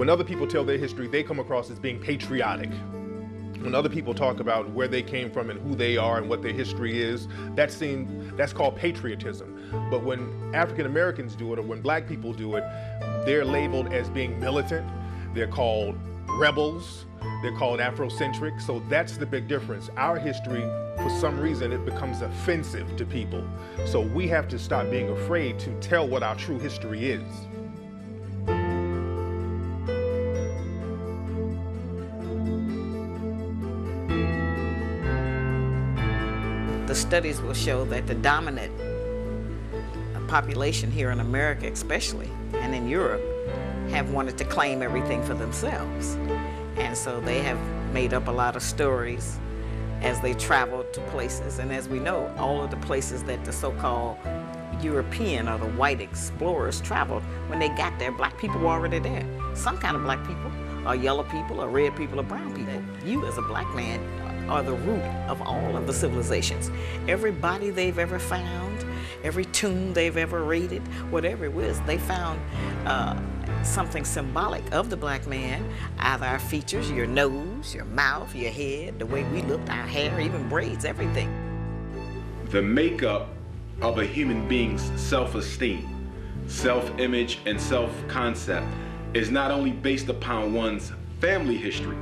When other people tell their history, they come across as being patriotic. When other people talk about where they came from and who they are and what their history is, that's called patriotism. But when African Americans do it, or when black people do it, they're labeled as being militant. They're called rebels. They're called Afrocentric. So that's the big difference. Our history, for some reason, it becomes offensive to people. So we have to stop being afraid to tell what our true history is. The studies will show that the dominant population here in America especially, and in Europe, have wanted to claim everything for themselves. And so they have made up a lot of stories as they traveled to places. And as we know, all of the places that the so-called European or the white explorers traveled, when they got there, black people were already there. Some kind of black people, or yellow people, or red people, or brown people. You as a black man are the root of all of the civilizations. Every body they've ever found, every tomb they've ever raided, whatever it was, they found something symbolic of the black man, either our features, your nose, your mouth, your head, the way we looked, our hair, even braids, everything. The makeup of a human being's self-esteem, self-image, and self-concept is not only based upon one's family history,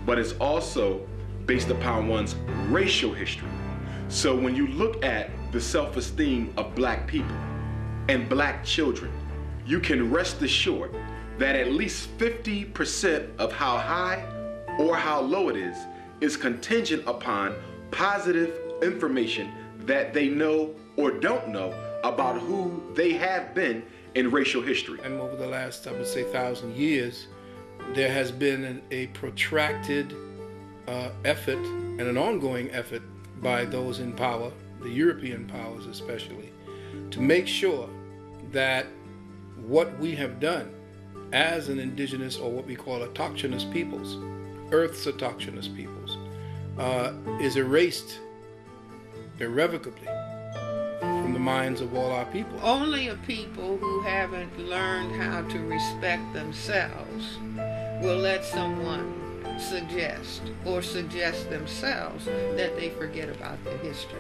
but it's also based upon one's racial history. So when you look at the self-esteem of black people and black children, you can rest assured that at least 50% of how high or how low it is contingent upon positive information that they know or don't know about who they have been in racial history. And over the last, I would say, 1,000 years, there has been a protracted effort and an ongoing effort by those in power, the European powers especially, to make sure that what we have done as an indigenous, or what we call autochthonous peoples, Earth's autochthonous peoples, is erased irrevocably from the minds of all our people. Only a people who haven't learned how to respect themselves will let someone suggest themselves that they forget about their history.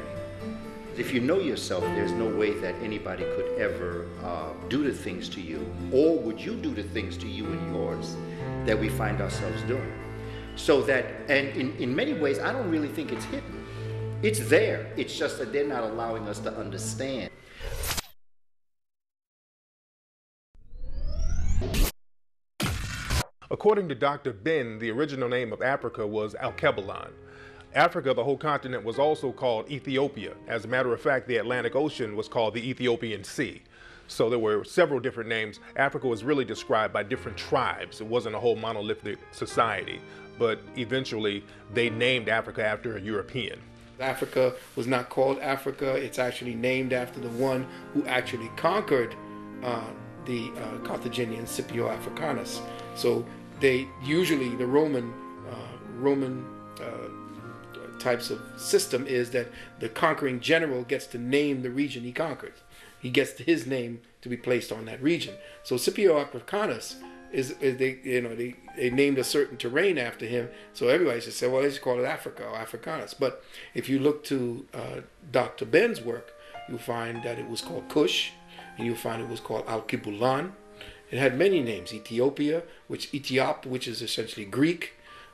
If you know yourself, there's no way that anybody could ever do the things to you, or would you do the things to you and yours that we find ourselves doing. So that, and in many ways, I don't really think it's hidden. It's there. It's just that they're not allowing us to understand. According to Dr. Ben, the original name of Africa was Alkebulan. Africa, the whole continent, was also called Ethiopia. As a matter of fact, the Atlantic Ocean was called the Ethiopian Sea. So there were several different names. Africa was really described by different tribes. It wasn't a whole monolithic society, but eventually they named Africa after a European. Africa was not called Africa. It's actually named after the one who actually conquered the Carthaginians, Scipio Africanus. So they usually, the Roman types of system is that the conquering general gets to name the region he conquered. He gets his name to be placed on that region. So Scipio Africanus is they named a certain terrain after him. So everybody should say, well, they just call it Africa or Africanus. But if you look to Dr. Ben's work, you'll find that it was called Kush, and you'll find it was called Alkebulan. It had many names: Ethiopia, which is essentially Greek,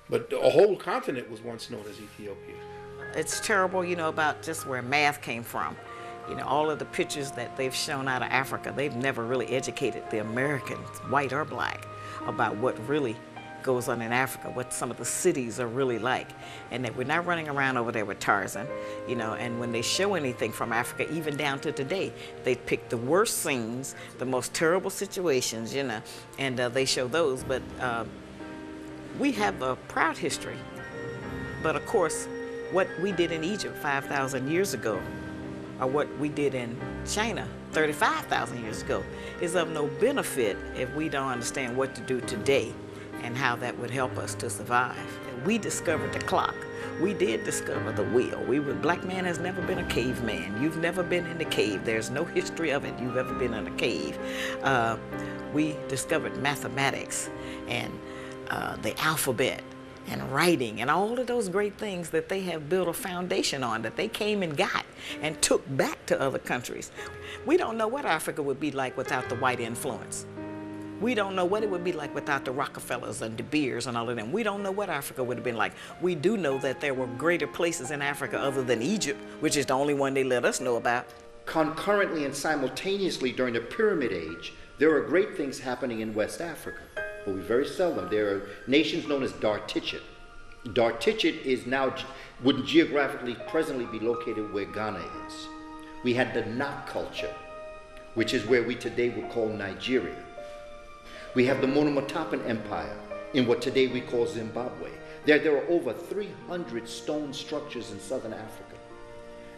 but a whole continent was once known as Ethiopia. It's terrible, about just where math came from. All of the pictures that they've shown out of Africa, they've never really educated the Americans, white or black, about what really goes on in Africa, what some of the cities are really like, and that we're not running around over there with Tarzan, and when they show anything from Africa, even down to today, they pick the worst scenes, the most terrible situations, and they show those, but we have a proud history. But of course, what we did in Egypt 5,000 years ago, or what we did in China 35,000 years ago, is of no benefit if we don't understand what to do today and how that would help us to survive. We discovered the clock. We did discover the wheel. Black man has never been a caveman. You've never been in the cave. There's no history of it. You've ever been in a cave. We discovered mathematics and the alphabet and writing and all of those great things that they have built a foundation on, that they came and got and took back to other countries. We don't know what Africa would be like without the white influence. We don't know what it would be like without the Rockefellers and De Beers and all of them. We don't know what Africa would have been like. We do know that there were greater places in Africa other than Egypt, which is the only one they let us know about. Concurrently and simultaneously during the Pyramid Age, there are great things happening in West Africa. But we very seldom. There are nations known as Dar-Tichit. Dar-Tichit is now, would geographically presently be located where Ghana is. We had the Nak culture, which is where we today would call Nigeria. We have the Monomotapan Empire in what today we call Zimbabwe. There are over 300 stone structures in southern Africa.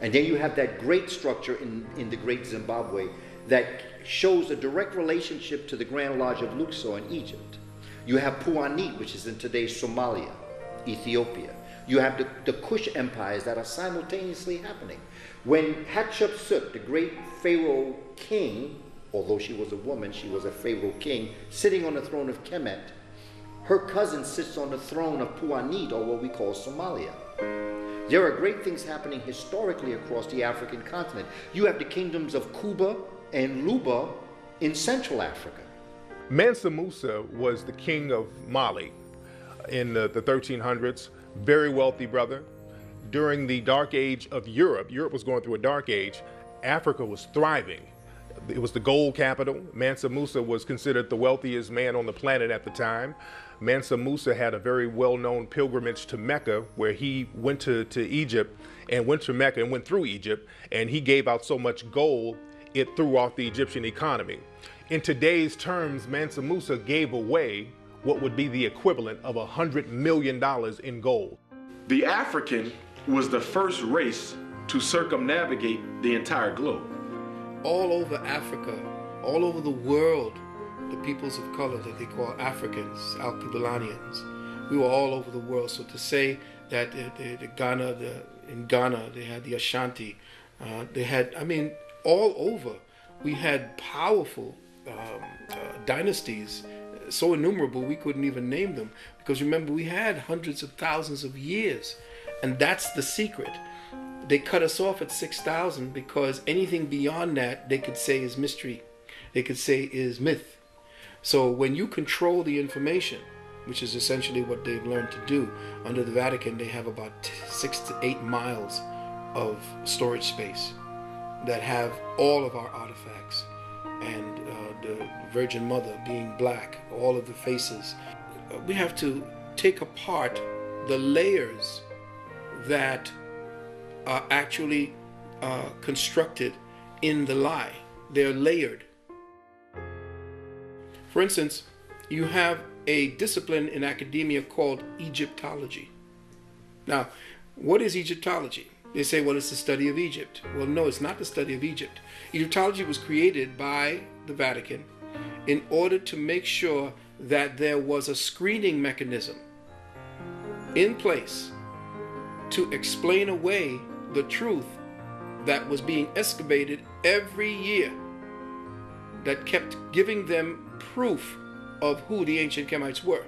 And then you have that great structure in the great Zimbabwe that shows a direct relationship to the Grand Lodge of Luxor in Egypt. You have Puanit, which is in today's Somalia, Ethiopia. You have the Kush empires that are simultaneously happening. When Hatshepsut, the great Pharaoh king, although she was a woman, she was a Pharaoh king, sitting on the throne of Kemet, her cousin sits on the throne of Puanit, or what we call Somalia. There are great things happening historically across the African continent. You have the kingdoms of Kuba and Luba in Central Africa. Mansa Musa was the king of Mali in the 1300s, very wealthy brother. During the dark age of Europe was going through a dark age, Africa was thriving. It was the gold capital. Mansa Musa was considered the wealthiest man on the planet at the time. Mansa Musa had a very well-known pilgrimage to Mecca, where he went to Egypt and went to Mecca and went through Egypt, and he gave out so much gold it threw off the Egyptian economy. In today's terms, Mansa Musa gave away what would be the equivalent of $100 million in gold. The African was the first race to circumnavigate the entire globe. All over Africa, all over the world, the peoples of color that they call Africans, Alkebulanans, we were all over the world. So to say that in Ghana they had the Ashanti, they had, all over, we had powerful dynasties, so innumerable we couldn't even name them. Because remember, we had hundreds of thousands of years, and that's the secret. They cut us off at 6,000 because anything beyond that they could say is mystery. They could say is myth. So when you control the information, which is essentially what they've learned to do, under the Vatican they have about 6 to 8 miles of storage space that have all of our artifacts, and the Virgin Mother being black, all of the faces. We have to take apart the layers that are actually constructed in the lie. They're layered. For instance, you have a discipline in academia called Egyptology. Now, what is Egyptology? They say, well, it's the study of Egypt. Well, no, it's not the study of Egypt. Egyptology was created by the Vatican in order to make sure that there was a screening mechanism in place to explain away the truth that was being excavated every year, that kept giving them proof of who the ancient Kemites were.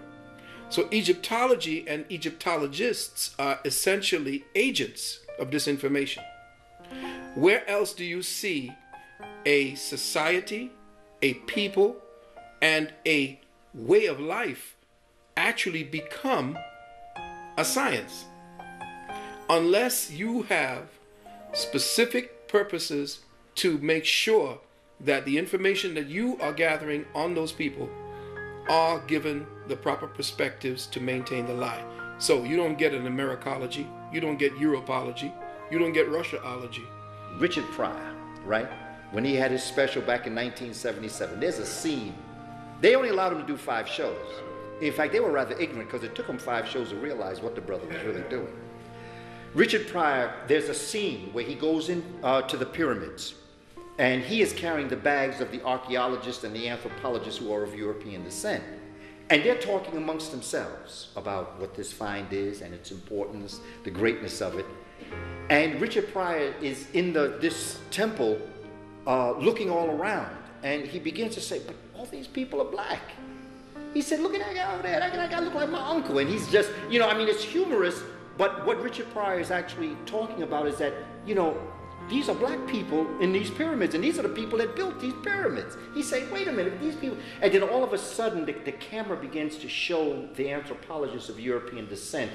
So Egyptology and Egyptologists are essentially agents of this information. Where else do you see a society, a people, and a way of life actually become a science? Unless you have specific purposes to make sure that the information that you are gathering on those people are given the proper perspectives to maintain the lie. So you don't get an Americology, you don't get Europology, you don't get Russiaology. Richard Pryor, right? When he had his special back in 1977, there's a scene. They only allowed him to do 5 shows. In fact, they were rather ignorant because it took him 5 shows to realize what the brother was really doing. Richard Pryor, there's a scene where he goes in to the pyramids, and he is carrying the bags of the archaeologists and the anthropologists who are of European descent. And they're talking amongst themselves about what this find is and its importance, the greatness of it. And Richard Pryor is in this temple looking all around, and he begins to say, but all these people are black. He said, look at that guy over there. That guy look like my uncle. And he's just, you know, I mean, it's humorous, but what Richard Pryor is actually talking about is that, you know, these are black people in these pyramids, and these are the people that built these pyramids. He's saying, wait a minute, these people... And then all of a sudden, the camera begins to show the anthropologists of European descent,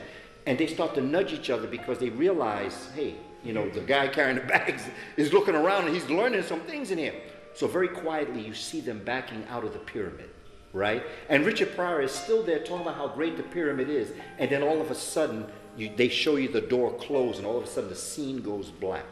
and they start to nudge each other because they realize, hey, you know, the guy carrying the bags is looking around and he's learning some things in here. So very quietly, you see them backing out of the pyramid, right? And Richard Pryor is still there talking about how great the pyramid is, and then all of a sudden, they show you the door close, and all of a sudden the scene goes black.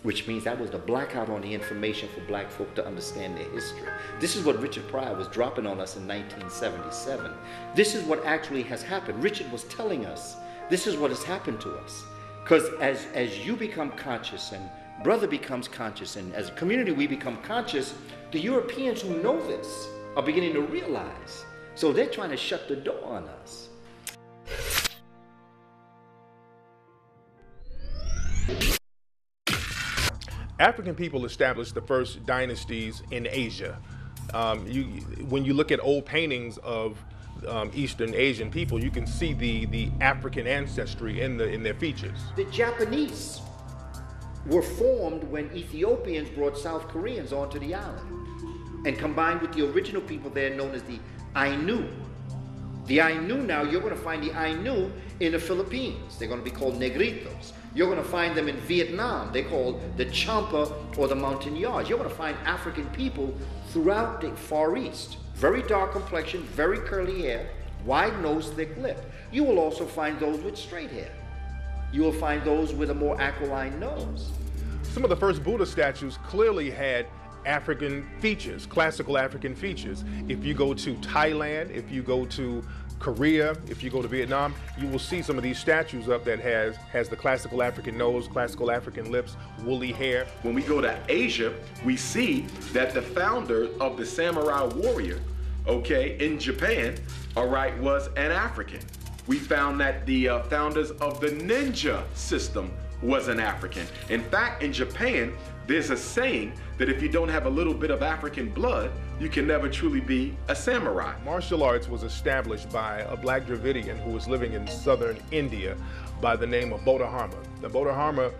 Which means that was the blackout on the information for black folk to understand their history. This is what Richard Pryor was dropping on us in 1977. This is what actually has happened. Richard was telling us, this is what has happened to us. Because as you become conscious, and brother becomes conscious, and as a community we become conscious, the Europeans who know this are beginning to realize. So they're trying to shut the door on us. African people established the first dynasties in Asia. When you look at old paintings of Eastern Asian people, you can see the African ancestry in their features. The Japanese were formed when Ethiopians brought South Koreans onto the island and combined with the original people there known as the Ainu. The Ainu now, you're going to find the Ainu in the Philippines. They're going to be called Negritos. You're going to find them in Vietnam. They're called the Champa or the Montagnards. You're going to find African people throughout the Far East. Very dark complexion, very curly hair, wide nose, thick lip. You will also find those with straight hair. You will find those with a more aquiline nose. Some of the first Buddha statues clearly had African features, classical African features. If you go to Thailand, if you go to Korea, if you go to Vietnam, you will see some of these statues up that has the classical African nose, classical African lips, woolly hair. When we go to Asia, we see that the founder of the samurai warrior, okay, in Japan, all right, was an African. We found that the founders of the ninja system was an African. In fact, in Japan, there's a saying that if you don't have a little bit of African blood, you can never truly be a samurai. Martial arts was established by a black Dravidian who was living in southern India by the name of Bodhidharma. The Bodhidharma,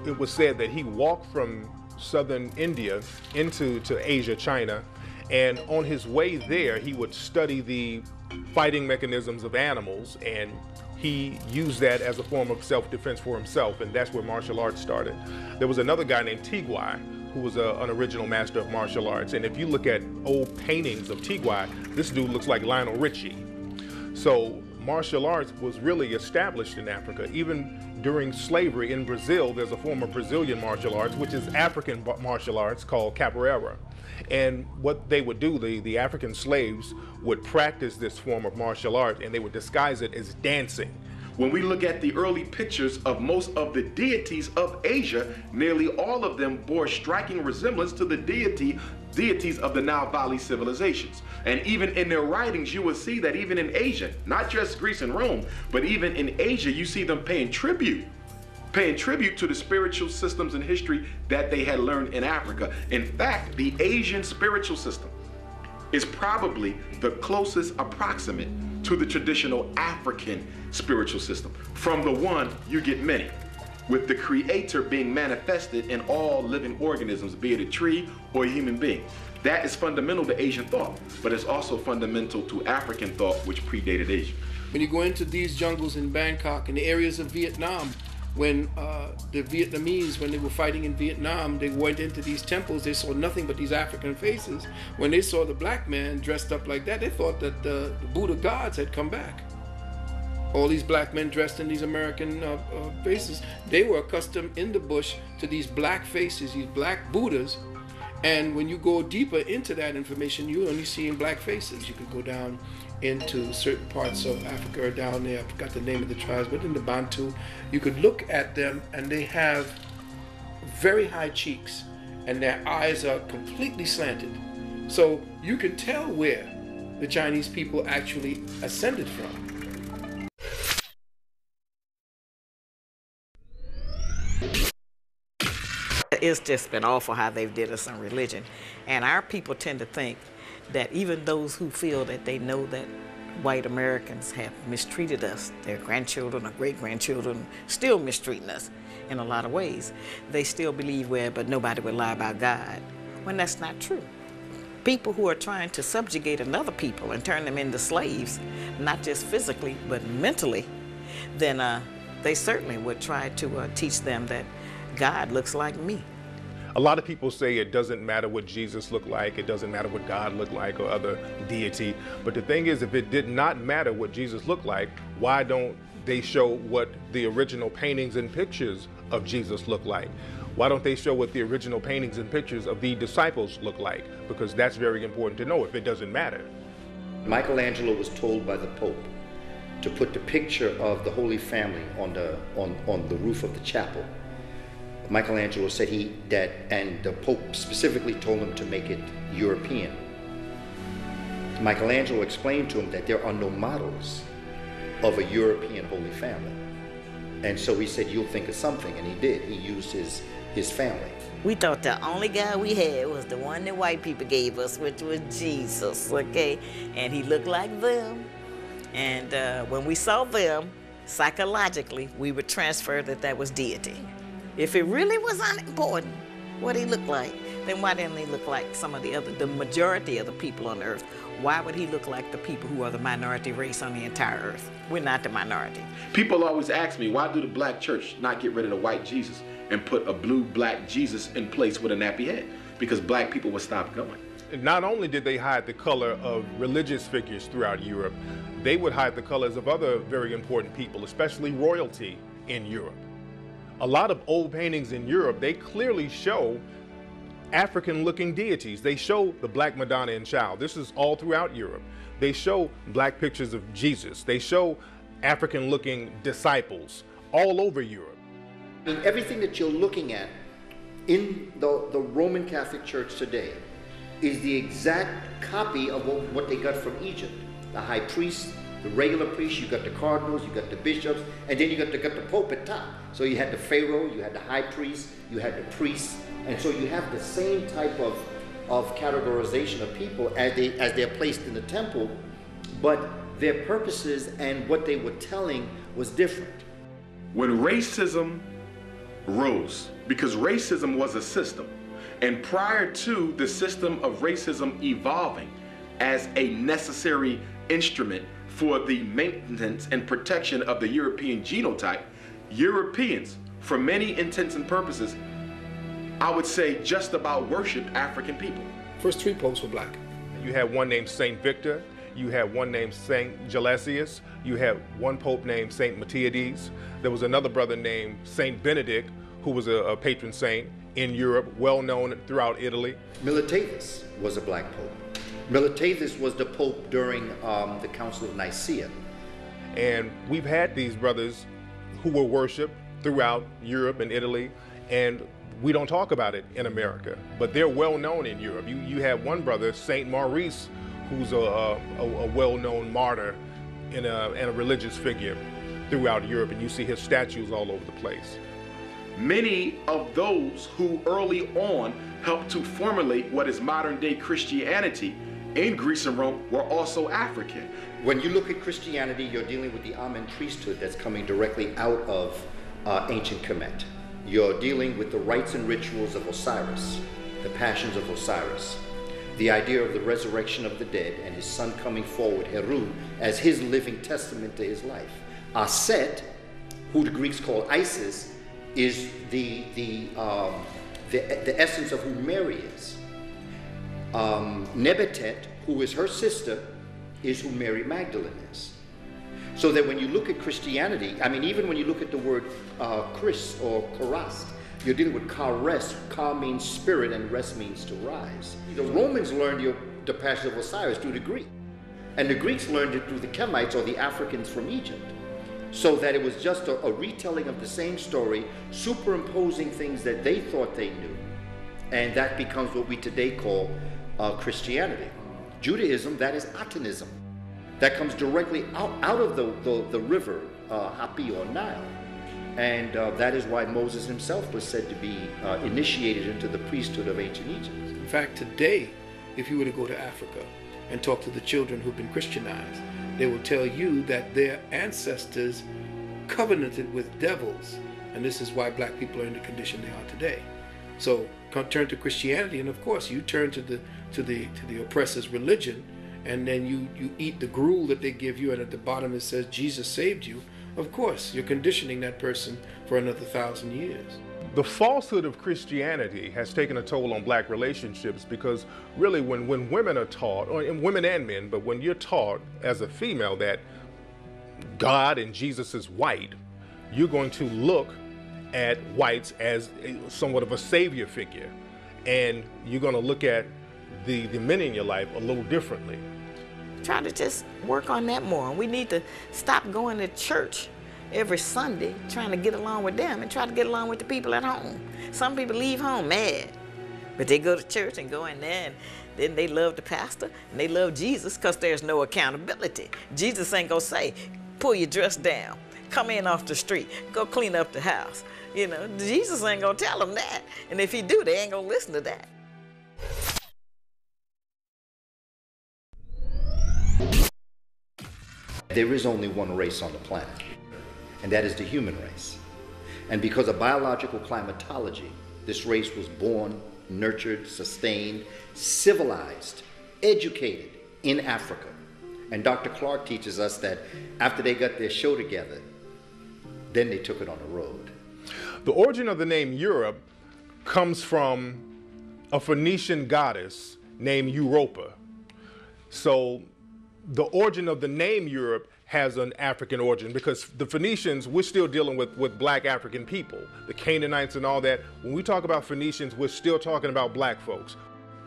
it was said that he walked from southern India into Asia, China, and on his way there, he would study the fighting mechanisms of animals, and he used that as a form of self-defense for himself, and that's where martial arts started. There was another guy named Tigwai who was an original master of martial arts, and if you look at old paintings of Tigwai, this dude looks like Lionel Richie. So martial arts was really established in Africa. Even during slavery in Brazil, there's a form of Brazilian martial arts, which is African martial arts called capoeira. And what they would do, the African slaves would practice this form of martial art, and they would disguise it as dancing. When we look at the early pictures of most of the deities of Asia, nearly all of them bore striking resemblance to the deities of the Nile Valley civilizations. And even in their writings, you will see that even in Asia, not just Greece and Rome, but even in Asia, you see them paying tribute to the spiritual systems and history that they had learned in Africa. In fact, the Asian spiritual system is probably the closest approximate to the traditional African spiritual system. From the one, you get many, with the creator being manifested in all living organisms, be it a tree or a human being. That is fundamental to Asian thought, but it's also fundamental to African thought, which predated Asia. When you go into these jungles in Bangkok and the areas of Vietnam, when the Vietnamese, when they were fighting in Vietnam, they went into these temples, they saw nothing but these African faces. When they saw the black man dressed up like that, they thought that the Buddha gods had come back. All these black men dressed in these American faces, they were accustomed in the bush to these black faces, these black Buddhas. And when you go deeper into that information, you're only seeing black faces. You could go down into certain parts of Africa or down there, I forgot the name of the tribes, but in the Bantu, you could look at them and they have very high cheeks and their eyes are completely slanted. So you can tell where the Chinese people actually ascended from. It's just been awful how they've did us in religion. And our people tend to think that even those who feel that they know that white Americans have mistreated us, their grandchildren or great-grandchildren still mistreating us in a lot of ways, they still believe, well, but nobody would lie about God, when that's not true. People who are trying to subjugate another people and turn them into slaves, not just physically, but mentally, then they certainly would try to teach them that God looks like me. A lot of people say it doesn't matter what Jesus looked like, it doesn't matter what God looked like or other deity. But the thing is, if it did not matter what Jesus looked like, why don't they show what the original paintings and pictures of Jesus look like? Why don't they show what the original paintings and pictures of the disciples look like? Because that's very important to know if it doesn't matter. Michelangelo was told by the Pope to put the picture of the Holy Family on the roof of the chapel. Michelangelo said and the Pope specifically told him to make it European. Michelangelo explained to him that there are no models of a European Holy Family. And so he said, you'll think of something, and he did. He used his family. We thought the only guy we had was the one that white people gave us, which was Jesus, okay? And he looked like them. And when we saw them, psychologically, we would transfer that was deity. If it really was unimportant what he looked like, then why didn't he look like some of the majority of the people on earth? Why would he look like the people who are the minority race on the entire earth? We're not the minority. People always ask me, why do the black church not get rid of the white Jesus and put a blue black Jesus in place with a nappy head? Because black people would stop going. Not only did they hide the color of religious figures throughout Europe, they would hide the colors of other very important people, especially royalty in Europe. A lot of old paintings in Europe, they clearly show African-looking deities. They show the Black Madonna and Child. This is all throughout Europe. They show black pictures of Jesus. They show African-looking disciples all over Europe. I mean, everything that you're looking at in the Roman Catholic Church today is the exact copy of what they got from Egypt. The high priest, the regular priests, you got the cardinals, you got the bishops, and then you got the Pope at top. So you had the Pharaoh, you had the high priest, you had the priests, and so you have the same type of categorization of people as they're placed in the temple, but their purposes and what they were telling was different. When racism rose, because racism was a system, and prior to the system of racism evolving as a necessary instrument for the maintenance and protection of the European genotype, Europeans, for many intents and purposes, I would say just about worshiped African people. First 3 popes were black. You had one named Saint Victor, you had one named Saint Gelasius, you had one pope named Saint Miltiades. There was another brother named Saint Benedict, who was a patron saint in Europe, well known throughout Italy. Militatus was a black pope. Militatus was the pope during the Council of Nicaea. And we've had these brothers who were worshipped throughout Europe and Italy, and we don't talk about it in America, but they're well known in Europe. You have one brother, Saint Maurice, who's a well-known martyr and a religious figure throughout Europe, and you see his statues all over the place. Many of those who early on helped to formulate what is modern-day Christianity in Greece and Rome were also African. When you look at Christianity, you're dealing with the Amen priesthood that's coming directly out of ancient Kemet. You're dealing with the rites and rituals of Osiris, the passions of Osiris, the idea of the resurrection of the dead and his son coming forward, Heru, as his living testament to his life. Aset, who the Greeks call Isis, is the essence of who Mary is. Nebetet, who is her sister, is who Mary Magdalene is. So that when you look at Christianity, I mean, even when you look at the word Chris or Chorast, you're dealing with Chares. Cha means spirit and rest means to rise. The Romans learned the Passion of Osiris through the Greek. And the Greeks learned it through the Kemites or the Africans from Egypt. So that it was just a retelling of the same story, superimposing things that they thought they knew. And that becomes what we today call Christianity. Judaism, that is Atanism. That comes directly out of the river, Hapi or Nile. And that is why Moses himself was said to be initiated into the priesthood of ancient Egypt. In fact, today, if you were to go to Africa and talk to the children who've been Christianized, they will tell you that their ancestors covenanted with devils, and this is why black people are in the condition they are today. So turn to Christianity, and of course you turn to the oppressor's religion, and then you eat the gruel that they give you, and at the bottom it says Jesus saved you. Of course, you're conditioning that person for another 1,000 years. The falsehood of Christianity has taken a toll on black relationships, because really when women are taught, or women and men, but when you're taught as a female that God and Jesus is white, you're going to look at whites as somewhat of a savior figure, and you're going to look at the men in your life a little differently. Try to just work on that more. We need to stop going to church every Sunday trying to get along with them and try to get along with the people at home. Some people leave home mad, but they go to church and go in there, and then they love the pastor and they love Jesus because there's no accountability. Jesus ain't gonna say, pull your dress down, come in off the street, go clean up the house. You know, Jesus ain't gonna tell them that. And if he do, they ain't gonna listen to that. There is only one race on the planet, and that is the human race. And because of biological climatology, this race was born, nurtured, sustained, civilized, educated in Africa. And Dr. Clark teaches us that after they got their show together, then they took it on the road. The origin of the name Europe comes from a Phoenician goddess named Europa. So the origin of the name Europe has an African origin, because the Phoenicians, we're still dealing with black African people, the Canaanites and all that. When we talk about Phoenicians, we're still talking about black folks.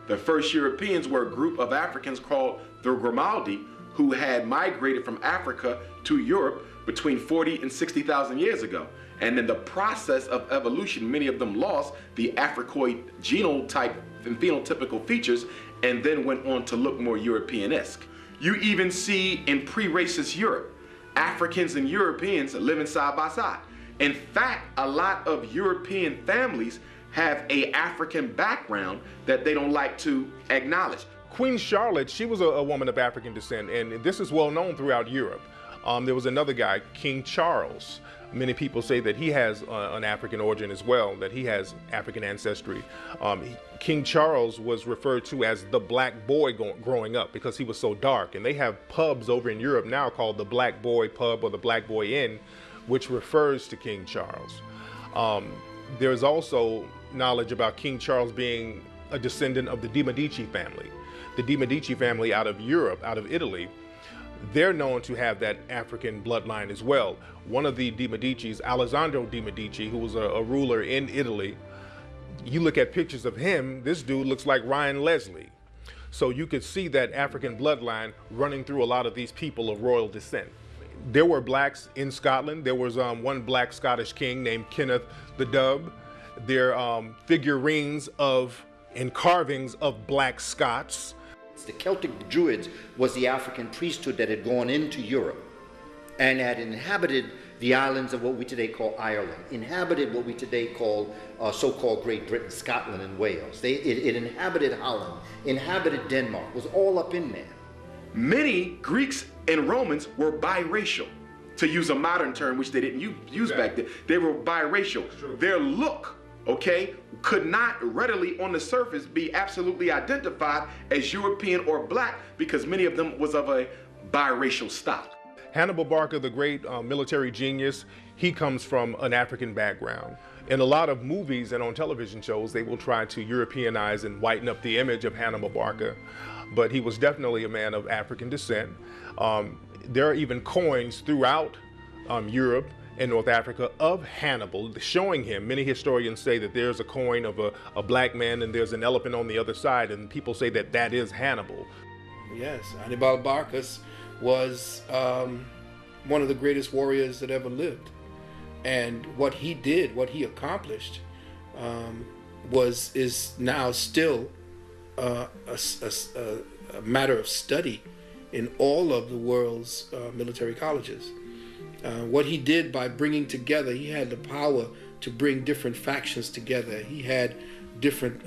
The first Europeans were a group of Africans called the Grimaldi, who had migrated from Africa to Europe between 40 and 60,000 years ago. And in the process of evolution, many of them lost the Africoid genotype and phenotypical features, and then went on to look more European-esque. You even see in pre-racist Europe, Africans and Europeans living side by side. In fact, a lot of European families have an African background that they don't like to acknowledge. Queen Charlotte, she was a woman of African descent, and this is well known throughout Europe. There was another guy, King Charles. Many people say that he has an African origin as well, that he has African ancestry. King Charles was referred to as the black boy growing up because he was so dark. And they have pubs over in Europe now called the Black Boy Pub or the Black Boy Inn, which refers to King Charles. There's also knowledge about King Charles being a descendant of the De Medici family. The De Medici family out of Europe, out of Italy, they're known to have that African bloodline as well. One of the De Medicis, Alessandro De Medici, who was a ruler in Italy, you look at pictures of him, this dude looks like Ryan Leslie. So you could see that African bloodline running through a lot of these people of royal descent. There were blacks in Scotland. There was one black Scottish king named Kenneth the Dub. There are figurines and carvings of black Scots. The Celtic Druids was the African priesthood that had gone into Europe and had inhabited the islands of what we today call Ireland, inhabited what we today call so-called Great Britain, Scotland, and Wales. It inhabited Holland, inhabited Denmark, was all up in there. Many Greeks and Romans were biracial, to use a modern term, which they didn't use back then. They were biracial. Their look, okay, could not readily on the surface be absolutely identified as European or black because many of them was of a biracial stock. Hannibal Barca, the great military genius, he comes from an African background. In a lot of movies and on television shows, they will try to Europeanize and whiten up the image of Hannibal Barca, but he was definitely a man of African descent. There are even coins throughout Europe and North Africa of Hannibal showing him. Many historians say that there's a coin of a black man and there's an elephant on the other side, and people say that that is Hannibal. Yes, Hannibal Barcas was one of the greatest warriors that ever lived. And what he did, what he accomplished, is now still a matter of study in all of the world's military colleges. What he did by bringing together, he had the power to bring different factions together. He had different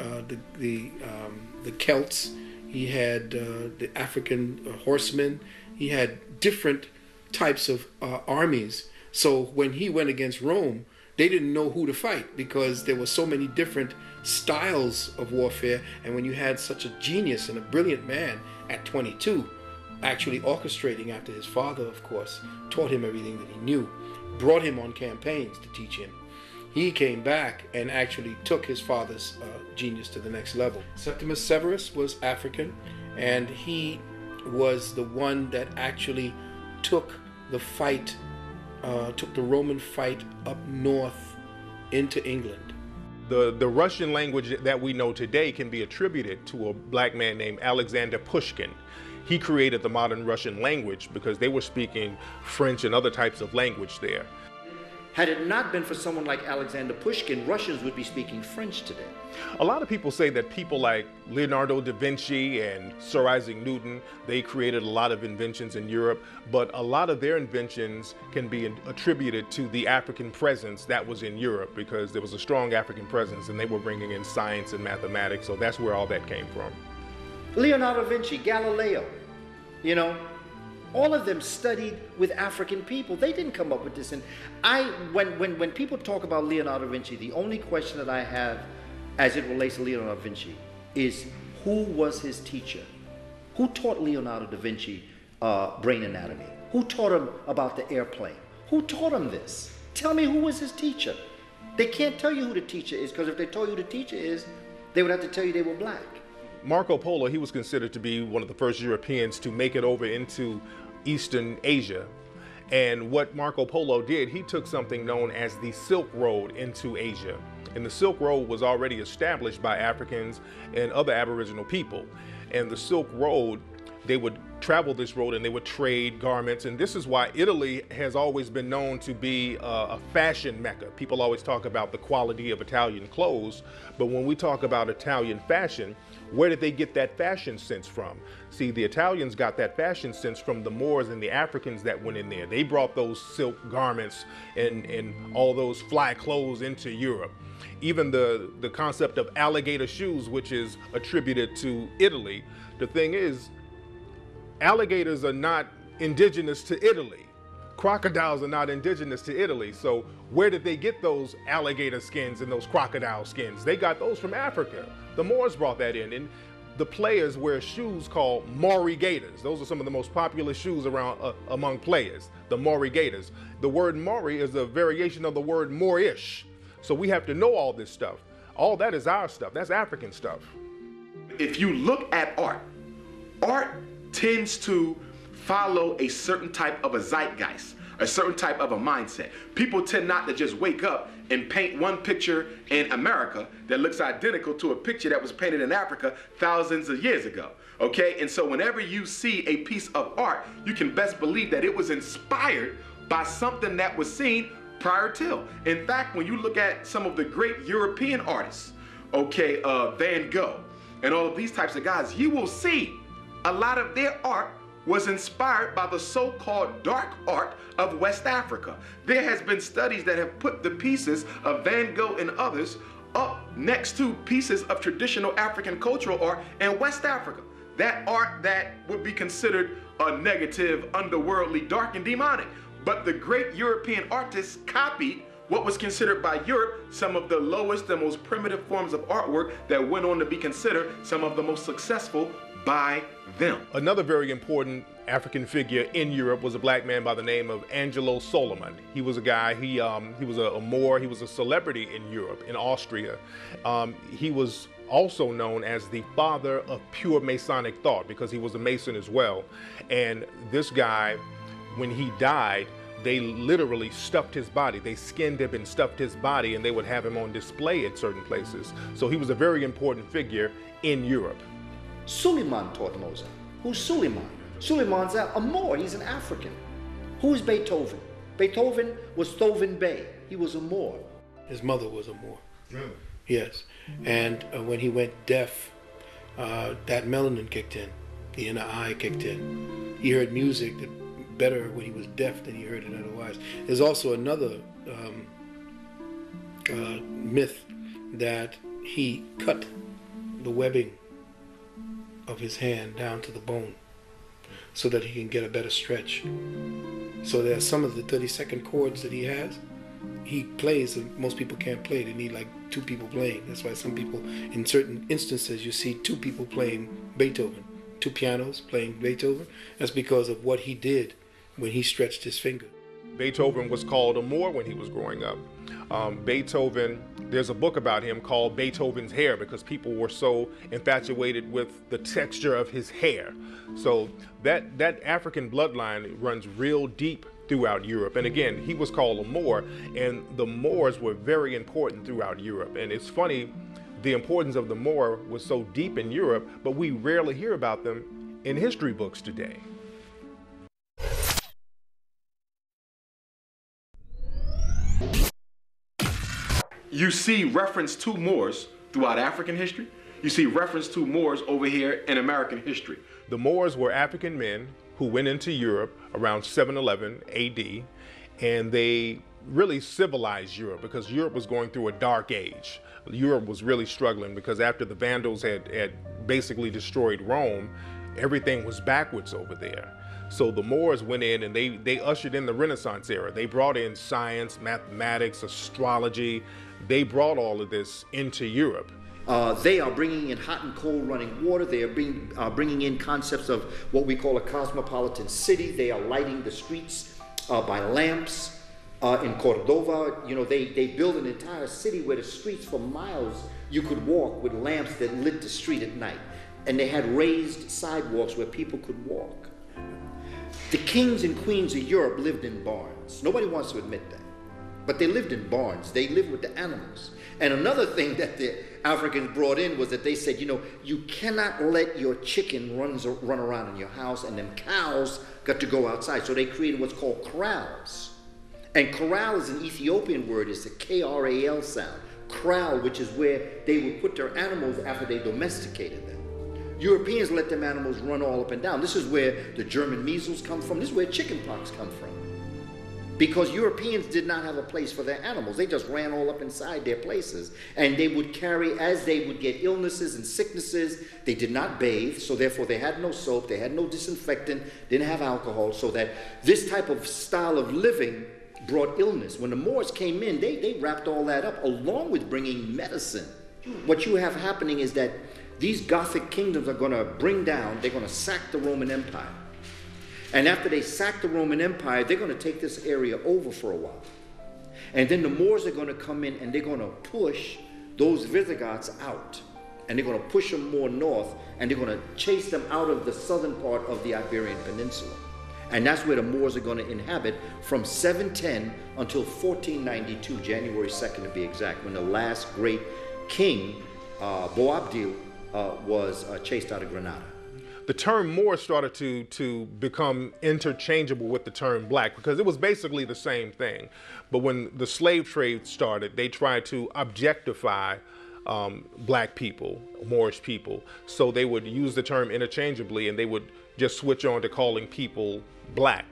the Celts. He had the African horsemen. He had different types of armies. So when he went against Rome, they didn't know who to fight because there were so many different styles of warfare. And when you had such a genius and a brilliant man at 22, actually orchestrating after his father, of course, taught him everything that he knew, brought him on campaigns to teach him. He came back and actually took his father's genius to the next level. Septimus Severus was African, and he was the one that actually took the fight, took the Roman fight up north into England. The Russian language that we know today can be attributed to a black man named Alexander Pushkin. He created the modern Russian language because they were speaking French and other types of language there. Had it not been for someone like Alexander Pushkin, Russians would be speaking French today. A lot of people say that people like Leonardo da Vinci and Sir Isaac Newton, they created a lot of inventions in Europe, but a lot of their inventions can be attributed to the African presence that was in Europe because there was a strong African presence and they were bringing in science and mathematics, so that's where all that came from. Leonardo da Vinci, Galileo, you know, all of them studied with African people. They didn't come up with this. And when people talk about Leonardo da Vinci, the only question that I have as it relates to Leonardo da Vinci is who was his teacher? Who taught Leonardo da Vinci brain anatomy? Who taught him about the airplane? Who taught him this? Tell me who was his teacher. They can't tell you who the teacher is because if they told you who the teacher is, they would have to tell you they were black. Marco Polo, he was considered to be one of the first Europeans to make it over into Eastern Asia. And what Marco Polo did, he took something known as the Silk Road into Asia. And the Silk Road was already established by Africans and other Aboriginal people. And the Silk Road, they would travel this road and they would trade garments. And this is why Italy has always been known to be a fashion mecca. People always talk about the quality of Italian clothes, but when we talk about Italian fashion, where did they get that fashion sense from? See, the Italians got that fashion sense from the Moors and the Africans that went in there. They brought those silk garments and all those fly clothes into Europe. Even the concept of alligator shoes, which is attributed to Italy, the thing is, alligators are not indigenous to Italy. Crocodiles are not indigenous to Italy. So where did they get those alligator skins and those crocodile skins? They got those from Africa. The Moors brought that in. And the players wear shoes called Maori Gators. Those are some of the most popular shoes around among players, the Maori Gators. The word Maori is a variation of the word Moorish. So we have to know all this stuff. All that is our stuff. That's African stuff. If you look at art, art tends to follow a certain type of a zeitgeist, a certain type of a mindset. People tend not to just wake up and paint one picture in America that looks identical to a picture that was painted in Africa thousands of years ago. Okay, and so whenever you see a piece of art, you can best believe that it was inspired by something that was seen prior to. In fact, when you look at some of the great European artists, okay, Van Gogh and all of these types of guys, you will see a lot of their art was inspired by the so-called dark art of West Africa. There has been studies that have put the pieces of Van Gogh and others up next to pieces of traditional African cultural art in West Africa. That art that would be considered a negative, underworldly, dark, and demonic. But the great European artists copied what was considered by Europe some of the lowest and most primitive forms of artwork that went on to be considered some of the most successful by them. Another very important African figure in Europe was a black man by the name of Angelo Soliman. He was a guy, he was a Moor, he was a celebrity in Europe, in Austria. He was also known as the father of pure Masonic thought because he was a Mason as well. And this guy, when he died, they literally stuffed his body. They skinned him and stuffed his body, and they would have him on display at certain places. So he was a very important figure in Europe. Suleiman taught Mozart. Who's Suleiman? Suleiman's a Moor. He's an African. Who's Beethoven? Beethoven was Thoven Bey. He was a Moor. His mother was a Moor. Really? Yes. And when he went deaf, that melanin kicked in. The inner eye kicked in. He heard music that better when he was deaf than he heard it otherwise. There's also another myth that he cut the webbing of his hand down to the bone so that he can get a better stretch. So there are some of the 32nd chords that he has. He plays, and most people can't play. They need like two people playing. That's why some people, in certain instances, you see two people playing Beethoven, two pianos playing Beethoven. That's because of what he did when he stretched his finger. Beethoven was called a Moor when he was growing up. Beethoven, there's a book about him called Beethoven's Hair, because people were so infatuated with the texture of his hair. So that African bloodline runs real deep throughout Europe. And again, he was called a Moor, and the Moors were very important throughout Europe. And it's funny, the importance of the Moor was so deep in Europe, but we rarely hear about them in history books today. You see reference to Moors throughout African history. You see reference to Moors over here in American history. The Moors were African men who went into Europe around 711 AD, and they really civilized Europe because Europe was going through a dark age. Europe was really struggling because after the Vandals had basically destroyed Rome, everything was backwards over there. So the Moors went in and they ushered in the Renaissance era. They brought in science, mathematics, astrology. They brought all of this into Europe. They are bringing in hot and cold running water. They are bringing in concepts of what we call a cosmopolitan city. They are lighting the streets by lamps. In Cordova, you know, they built an entire city where the streets for miles you could walk with lamps that lit the street at night. And they had raised sidewalks where people could walk. The kings and queens of Europe lived in barns. Nobody wants to admit that. But they lived in barns. They lived with the animals. And another thing that the Africans brought in was that they said, you know, you cannot let your chicken run around in your house, and them cows got to go outside. So they created what's called corrals. And corral is an Ethiopian word. It's a K-R-A-L sound. Corral, which is where they would put their animals after they domesticated them. Europeans let them animals run all up and down. This is where the German measles come from. This is where chickenpox come from. Because Europeans did not have a place for their animals. They just ran all up inside their places. And they would carry, as they would get illnesses and sicknesses, they did not bathe, so therefore they had no soap, they had no disinfectant, didn't have alcohol, so that this type of style of living brought illness. When the Moors came in, they wrapped all that up, along with bringing medicine. What you have happening is that these Gothic kingdoms are going to bring down, they're going to sack the Roman Empire. And after they sack the Roman Empire, they're going to take this area over for a while. And then the Moors are going to come in and they're going to push those Visigoths out. And they're going to push them more north, and they're going to chase them out of the southern part of the Iberian Peninsula. And that's where the Moors are going to inhabit from 710 until 1492, January 2nd to be exact, when the last great king, Boabdil, was chased out of Granada. The term Moor started to become interchangeable with the term black because it was basically the same thing. But when the slave trade started, they tried to objectify black people, Moorish people. So they would use the term interchangeably, and they would just switch on to calling people black.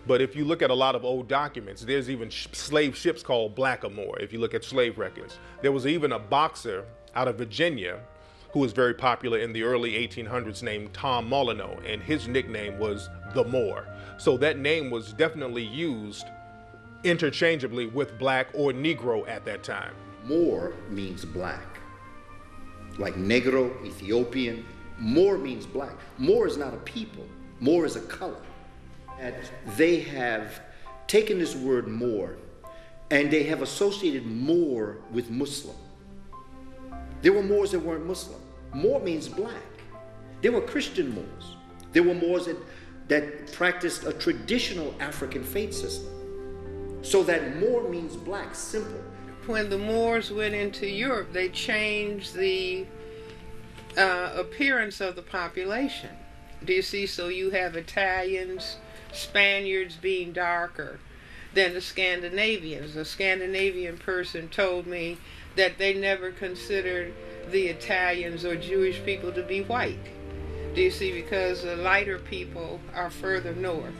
But if you look at a lot of old documents, there's even slave ships called Blackamoor. If you look at slave records, there was even a boxer out of Virginia who was very popular in the early 1800s named Tom Molyneux, and his nickname was the Moor. So that name was definitely used interchangeably with black or Negro at that time. Moor means black. Like Negro, Ethiopian. Moor means black. Moor is not a people. Moor is a color. And they have taken this word Moor and they have associated Moor with Muslim. There were Moors that weren't Muslim. Moor means black. There were Christian Moors. There were Moors that practiced a traditional African faith system. So that Moor means black, simple. When the Moors went into Europe, they changed the appearance of the population. Do you see? So you have Italians, Spaniards being darker than the Scandinavians. A Scandinavian person told me that they never considered the Italians or Jewish people to be white. Do you see? Because the lighter people are further north.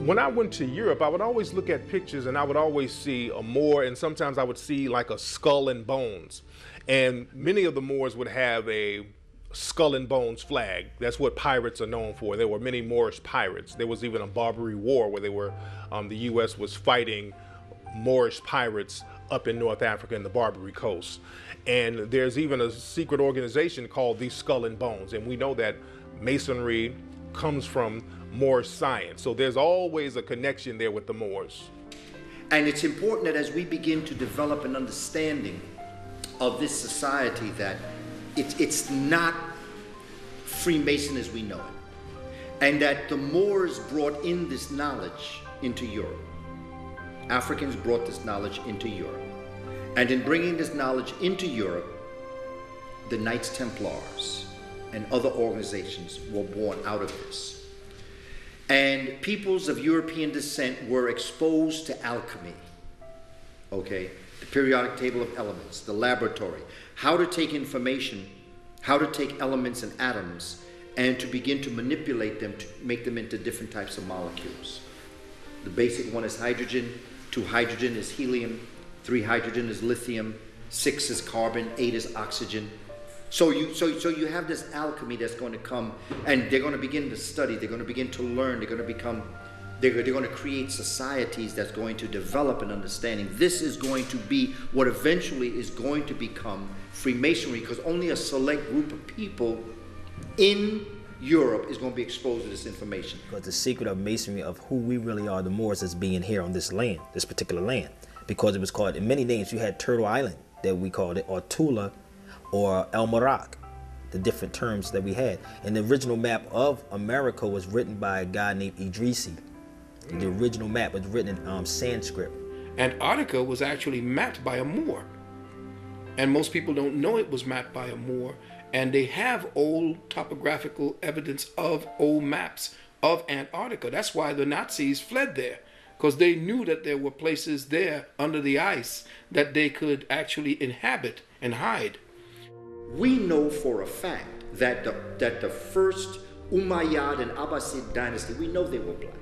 When I went to Europe, I would always look at pictures and I would always see a Moor, and sometimes I would see like a skull and bones. And many of the Moors would have a skull and bones flag. That's what pirates are known for. There were many Moorish pirates. There was even a Barbary War where the U.S. was fighting Moorish pirates up in North Africa and the Barbary Coast. And there's even a secret organization called the Skull and Bones. And we know that Masonry comes from Moorish science. So there's always a connection there with the Moors. And it's important that as we begin to develop an understanding of this society, that it's not Freemason as we know it. And that the Moors brought in this knowledge into Europe. Africans brought this knowledge into Europe. And in bringing this knowledge into Europe, the Knights Templars and other organizations were born out of this. And peoples of European descent were exposed to alchemy, okay? The periodic table of elements, the laboratory, how to take information, how to take elements and atoms, and to begin to manipulate them to make them into different types of molecules. The basic one is hydrogen, 2 hydrogen is helium, 3 hydrogen is lithium, 6 is carbon, 8 is oxygen. So you have this alchemy that's going to come, and they're going to begin to study, they're going to begin to learn, they're going to create societies that's going to develop an understanding. This is going to be what eventually is going to become Freemasonry, because only a select group of people in Europe is going to be exposed to this information. Because the secret of Masonry, of who we really are, the Moors, is being here on this land, this particular land. Because it was called, in many names, you had Turtle Island, that we called it, or Tula, or El Morocco, the different terms that we had. And the original map of America was written by a guy named Idrisi. The original map was written in Sanskrit. Antarctica was actually mapped by a Moor. And most people don't know it was mapped by a Moor. And they have old topographical evidence of old maps of Antarctica. That's why the Nazis fled there, because they knew that there were places there under the ice that they could actually inhabit and hide. We know for a fact that the first Umayyad and Abbasid dynasty, we know they were black.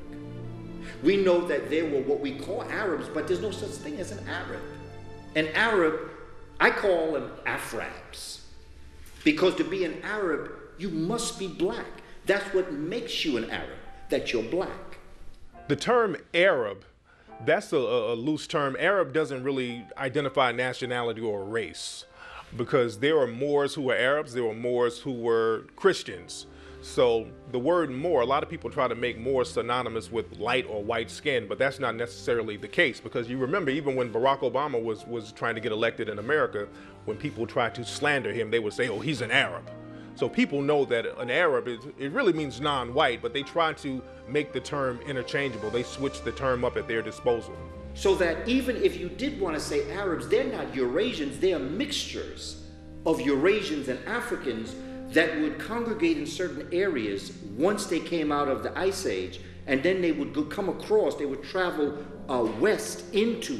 We know that they were what we call Arabs, but there's no such thing as an Arab. An Arab, I call them Afrabs. Because to be an Arab, you must be black. That's what makes you an Arab, that you're black. The term Arab, that's a loose term. Arab doesn't really identify nationality or race, because there are Moors who were Arabs, there were Moors who were Christians. So the word Moor, a lot of people try to make Moor synonymous with light or white skin, but that's not necessarily the case, because you remember even when Barack Obama was trying to get elected in America, when people tried to slander him, they would say, oh, he's an Arab. So people know that an Arab, it really means non-white, but they try to make the term interchangeable. They switch the term up at their disposal. So that even if you did want to say Arabs, they're not Eurasians, they are mixtures of Eurasians and Africans that would congregate in certain areas once they came out of the Ice Age, and then they would come across, they would travel west into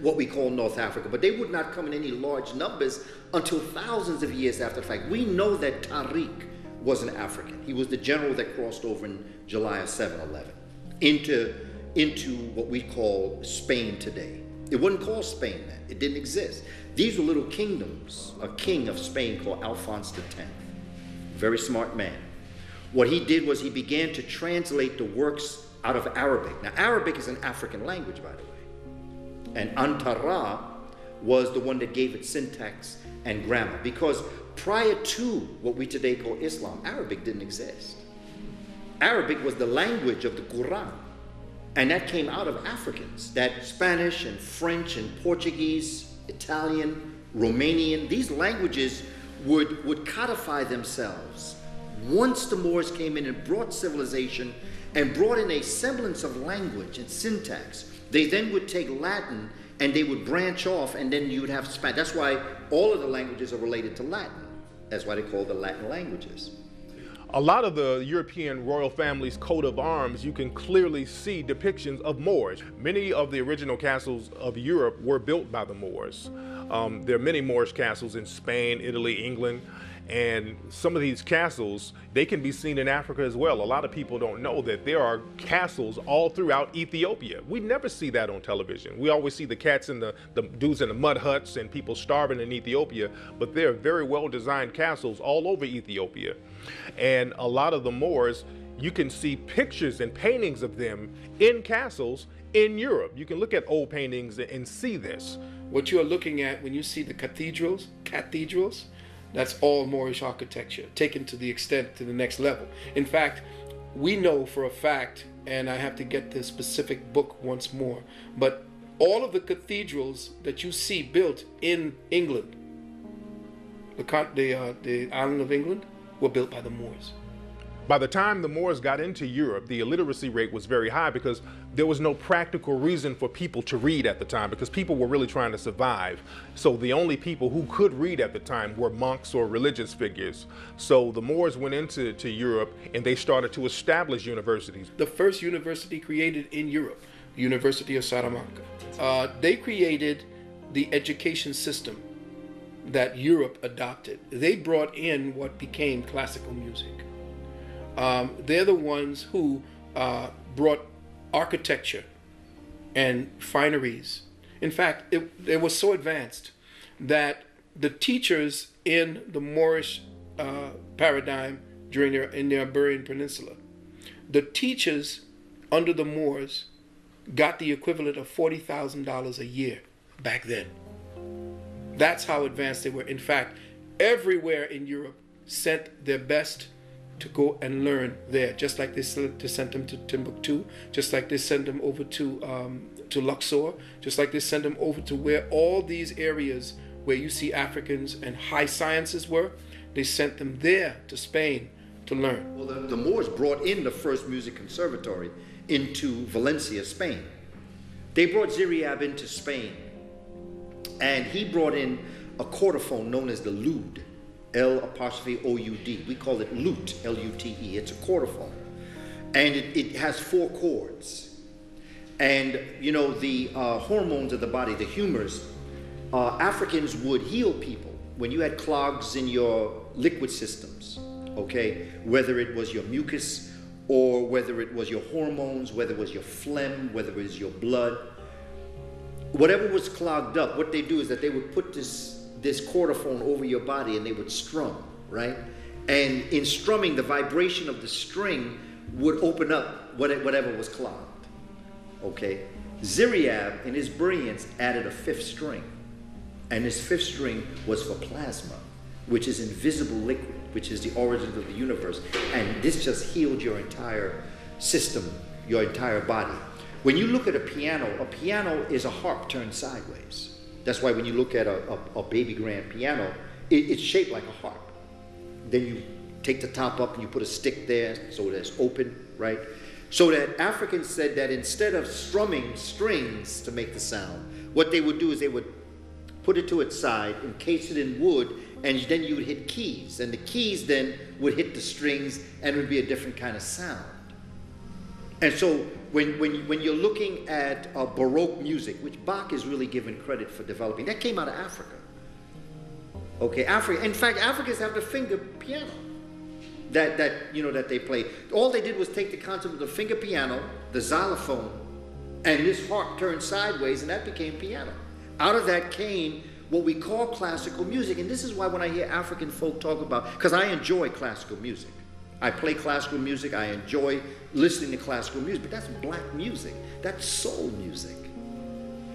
what we call North Africa, but they would not come in any large numbers until thousands of years after the fact. We know that Tariq was an African. He was the general that crossed over in July of 711 into what we call Spain today. It wasn't called Spain then. It didn't exist. These were little kingdoms. A king of Spain called Alphonse X. Very smart man. What he did was he began to translate the works out of Arabic. Now, Arabic is an African language, by the way. And Antara was the one that gave it syntax and grammar, because prior to what we today call Islam, Arabic didn't exist. Arabic was the language of the Quran. And that came out of Africans. That Spanish and French and Portuguese, Italian, Romanian, these languages would codify themselves. Once the Moors came in and brought civilization and brought in a semblance of language and syntax, they then would take Latin and they would branch off, and then you would have Spanish. That's why all of the languages are related to Latin. That's why they call the Latin languages. A lot of the European royal family's coat of arms, you can clearly see depictions of Moors. Many of the original castles of Europe were built by the Moors. There are many Moorish castles in Spain, Italy, England, And some of these castles, they can be seen in Africa as well. A lot of people don't know that there are castles all throughout Ethiopia. We never see that on television. We always see the cats and the dudes in the mud huts and people starving in Ethiopia, but there are very well-designed castles all over Ethiopia. And a lot of the Moors, you can see pictures and paintings of them in castles in Europe. You can look at old paintings and see this. What you're looking at when you see the cathedrals, that's all Moorish architecture, taken to the next level. In fact, we know for a fact, and I have to get the specific book once more, but all of the cathedrals that you see built in England, the island of England, were built by the Moors. By the time the Moors got into Europe, the illiteracy rate was very high because there was no practical reason for people to read at the time, because people were really trying to survive. So the only people who could read at the time were monks or religious figures. So the Moors went into Europe and they started to establish universities. The first university created in Europe, the University of Salamanca. They created the education system that Europe adopted. They brought in what became classical music. They're the ones who brought architecture and fineries. In fact, it was so advanced that the teachers in the Moorish paradigm in the Iberian Peninsula, the teachers under the Moors got the equivalent of $40,000 a year back then. That's how advanced they were. In fact, everywhere in Europe sent their best to go and learn there, just like they sent them to Timbuktu, just like they sent them over to Luxor, just like they sent them over to where all these areas where you see Africans and high sciences were. They sent them there to Spain to learn. Well, the Moors brought in the first music conservatory into Valencia, Spain. They brought Ziryab into Spain, and he brought in a chordophone known as the lute. L'-O-U-D. We call it lute, L-U-T-E. It's a chordophone. And it has 4 chords. And, you know, the hormones of the body, the humors, Africans would heal people when you had clogs in your liquid systems, okay? Whether it was your mucus or whether it was your hormones, whether it was your phlegm, whether it was your blood. Whatever was clogged up, what they do is that they would put this chordophone over your body and they would strum, right? And in strumming, the vibration of the string would open up whatever was clogged, okay? Ziryab, in his brilliance, added a 5th string. And his 5th string was for plasma, which is invisible liquid, which is the origin of the universe. And this just healed your entire system, your entire body. When you look at a piano is a harp turned sideways. That's why when you look at a baby grand piano, it's shaped like a harp. Then you take the top up and you put a stick there so that it's open, right? So that Africans said that instead of strumming strings to make the sound, what they would do is they would put it to its side, encase it in wood, and then you would hit keys. And the keys then would hit the strings and it would be a different kind of sound. And so when you're looking at Baroque music, which Bach is really given credit for developing, that came out of Africa. Okay, Africa. In fact, Africans have the finger piano that they play. All they did was take the concept of the finger piano, the xylophone, and this harp turned sideways, and that became piano. Out of that came what we call classical music, and this is why when I hear African folk talk about, because I enjoy classical music. I play classical music, I enjoy listening to classical music, but that's black music, that's soul music.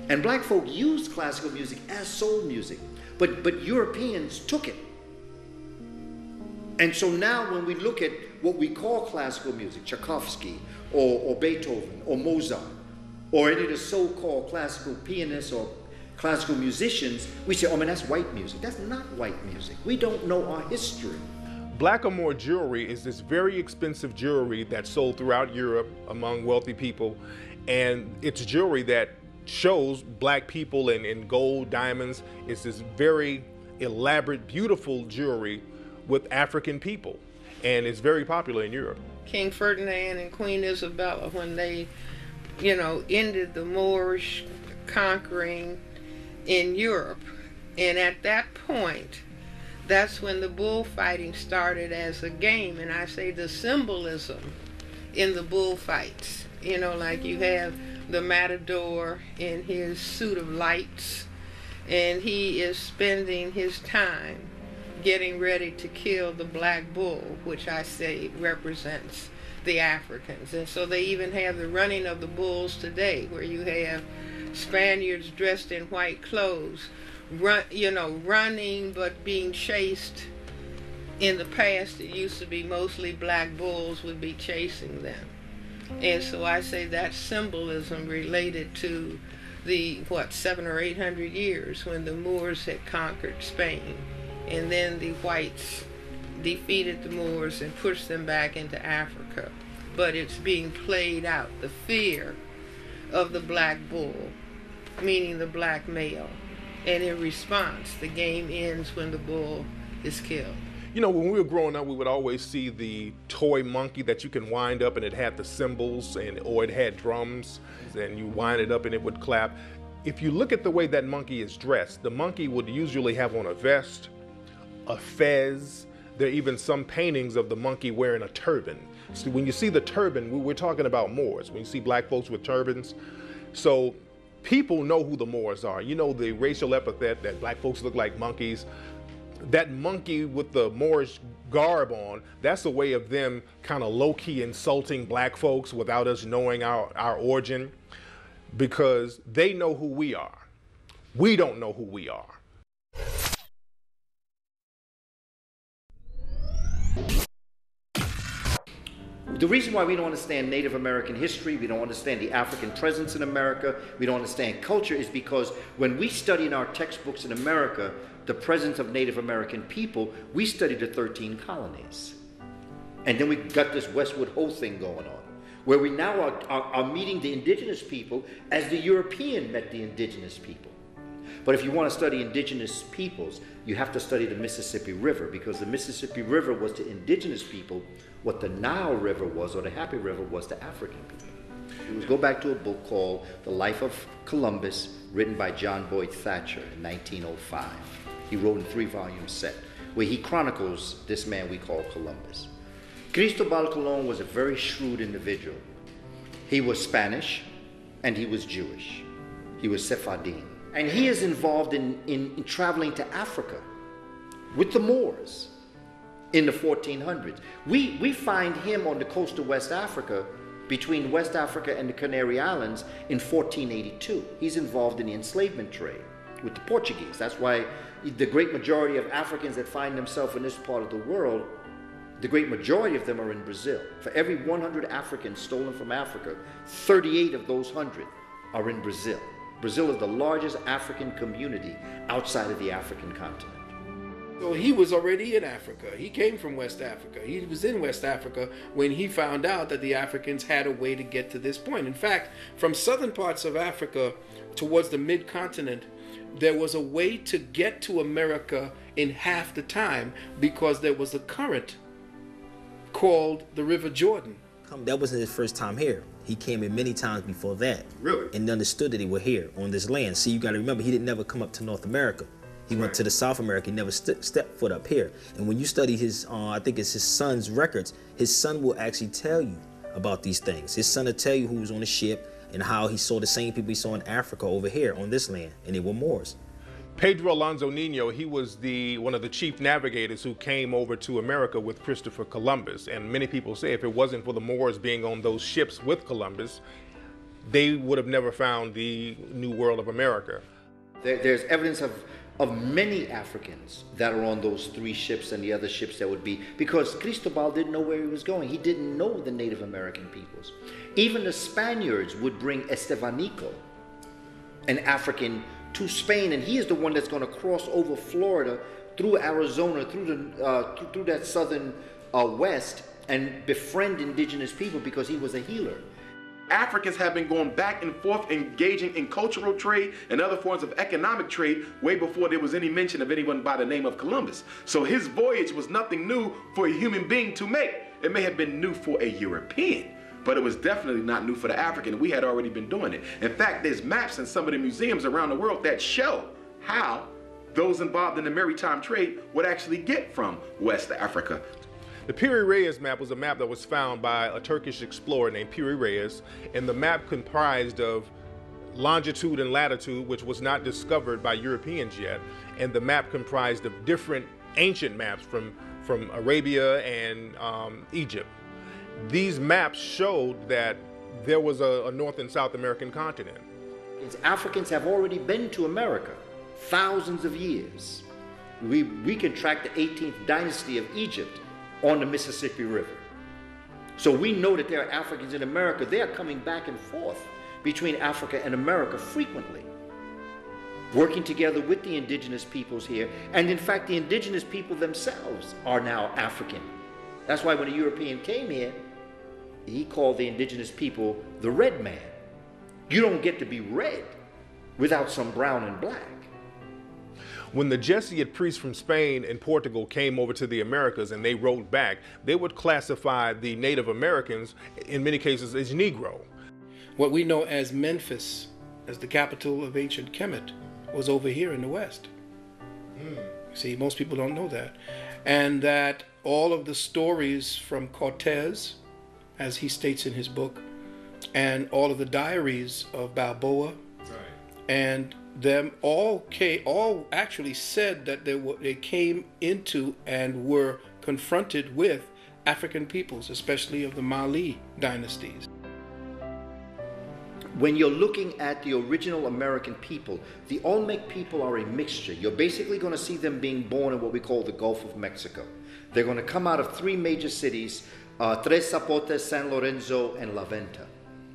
And black folk used classical music as soul music, but Europeans took it. And so now when we look at what we call classical music, Tchaikovsky or Beethoven or Mozart, or any of the so-called classical pianists or classical musicians, we say, oh man, that's white music. That's not white music. We don't know our history. Blackamoor jewelry is this very expensive jewelry that's sold throughout Europe among wealthy people, and it's jewelry that shows black people in gold, diamonds. It's this very elaborate, beautiful jewelry with African people, and it's very popular in Europe. King Ferdinand and Queen Isabella, when they, ended the Moorish conquering in Europe, and at that point, that's when the bullfighting started as a game. And I say the symbolism in the bullfights, you know, like you have the matador in his suit of lights, and he is spending his time getting ready to kill the black bull, which I say represents the Africans. And so they even have the running of the bulls today, where you have Spaniards dressed in white clothes, running but being chased. In the past, it used to be mostly black bulls would be chasing them. And so I say that symbolism related to the, 700 or 800 years when the Moors had conquered Spain. And then the whites defeated the Moors and pushed them back into Africa. But it's being played out, the fear of the black bull, meaning the black male. And in response, the game ends when the bull is killed. You know, when we were growing up, we would always see the toy monkey that you can wind up and it had the cymbals or it had drums, and you wind it up and it would clap. If you look at the way that monkey is dressed, the monkey would usually have on a vest, a fez. There are even some paintings of the monkey wearing a turban. So when you see the turban, we're talking about Moors. When you see black folks with turbans, so people know who the Moors are. You know the racial epithet that black folks look like monkeys. That monkey with the Moorish garb on, that's a way of them kind of low-key insulting black folks without us knowing our origin, because they know who we are. We don't know who we are. The reason why we don't understand Native American history, we don't understand the African presence in America, we don't understand culture, is because when we study in our textbooks in America the presence of Native American people, we study the 13 colonies. And then we got this Westward Ho thing going on, where we now are meeting the indigenous people as the European met the indigenous people. But if you want to study indigenous peoples, you have to study the Mississippi River, because the Mississippi River was to indigenous people what the Nile River was, or the Happy River was to African people. You would go back to a book called The Life of Columbus, written by John Boyd Thatcher in 1905. He wrote in 3-volume set, where he chronicles this man we call Columbus. Cristobal Colon was a very shrewd individual. He was Spanish and he was Jewish. He was Sephardim. And he is involved in traveling to Africa with the Moors in the 1400s. We find him on the coast of West Africa, between West Africa and the Canary Islands, in 1482. He's involved in the enslavement trade with the Portuguese. That's why the great majority of Africans that find themselves in this part of the world, the great majority of them are in Brazil. For every 100 Africans stolen from Africa, 38 of those 100 are in Brazil. Brazil is the largest African community outside of the African continent. So he was already in Africa. He came from West Africa. He was in West Africa when he found out that the Africans had a way to get to this point. In fact, from southern parts of Africa towards the mid-continent, there was a way to get to America in half the time, because there was a current called the River Jordan. That wasn't his first time here. He came in many times before that. Really? And understood that they were here on this land. See, you got to remember, he didn't never come up to North America. He went to the South America. He never stepped foot up here. And when you study his, I think it's his son's records, his son will actually tell you about these things. His son will tell you who was on the ship and how he saw the same people he saw in Africa over here on this land, and they were Moors. Pedro Alonso Nino, he was one of the chief navigators who came over to America with Christopher Columbus. And many people say if it wasn't for the Moors being on those ships with Columbus, they would have never found the New World of America. There's evidence of many Africans that are on those 3 ships and the other ships that would be, because Cristobal didn't know where he was going. He didn't know the Native American peoples. Even the Spaniards would bring Estevanico, an African, to Spain, and he is the one that's going to cross over Florida, through Arizona, through that southern west, and befriend indigenous people, because he was a healer. Africans have been going back and forth, engaging in cultural trade and other forms of economic trade way before there was any mention of anyone by the name of Columbus. So his voyage was nothing new for a human being to make. It may have been new for a European, but it was definitely not new for the African. We had already been doing it. In fact, there's maps in some of the museums around the world that show how those involved in the maritime trade would actually get from West Africa. The Piri Reis map was a map that was found by a Turkish explorer named Piri Reis, and the map comprised of longitude and latitude, which was not discovered by Europeans yet, and the map comprised of different ancient maps from Arabia and Egypt. These maps showed that there was a North and South American continent. Africans have already been to America thousands of years. We can track the 18th dynasty of Egypt on the Mississippi River. So we know that there are Africans in America. They are coming back and forth between Africa and America frequently, working together with the indigenous peoples here. And in fact, the indigenous people themselves are now African. That's why when a European came here, he called the indigenous people the red man. You don't get to be red without some brown and black. When the Jesuit priests from Spain and Portugal came over to the Americas and they wrote back, they would classify the Native Americans, in many cases, as Negro. What we know as Memphis, as the capital of ancient Kemet, was over here in the West. See, most people don't know that. And that all of the stories from Cortez, as he states in his book, and all of the diaries of Balboa, and them all actually said that they came into and were confronted with African peoples, especially of the Mali dynasties. When you're looking at the original American people, the Olmec people are a mixture. You're basically going to see them being born in what we call the Gulf of Mexico. They're going to come out of three major cities, Tres Zapotes, San Lorenzo, and La Venta.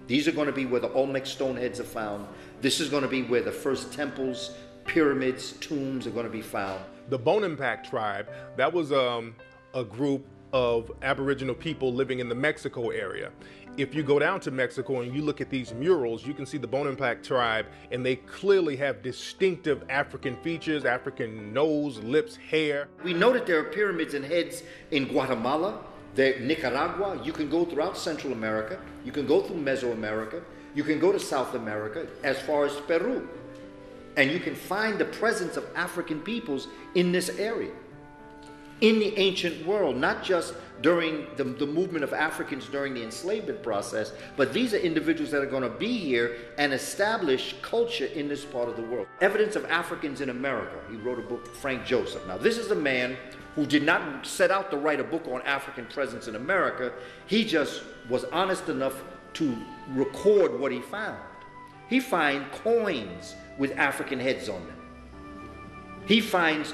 These are going to be where the Olmec stone heads are found. This is going to be where the first temples, pyramids, tombs are going to be found. The Bonampak tribe, that was a group of Aboriginal people living in the Mexico area. If you go down to Mexico and you look at these murals, you can see the Bonampak tribe, and they clearly have distinctive African features, African nose, lips, hair. We know that there are pyramids and heads in Guatemala, Nicaragua. You can go throughout Central America. You can go through Mesoamerica. You can go to South America as far as Peru. And you can find the presence of African peoples in this area. In the ancient world, not just during the movement of Africans during the enslavement process, but these are individuals that are going to be here and establish culture in this part of the world. Evidence of Africans in America. He wrote a book, Frank Joseph. Now, this is a man who did not set out to write a book on African presence in America. He just was honest enough to record what he found. He finds coins with African heads on them. He finds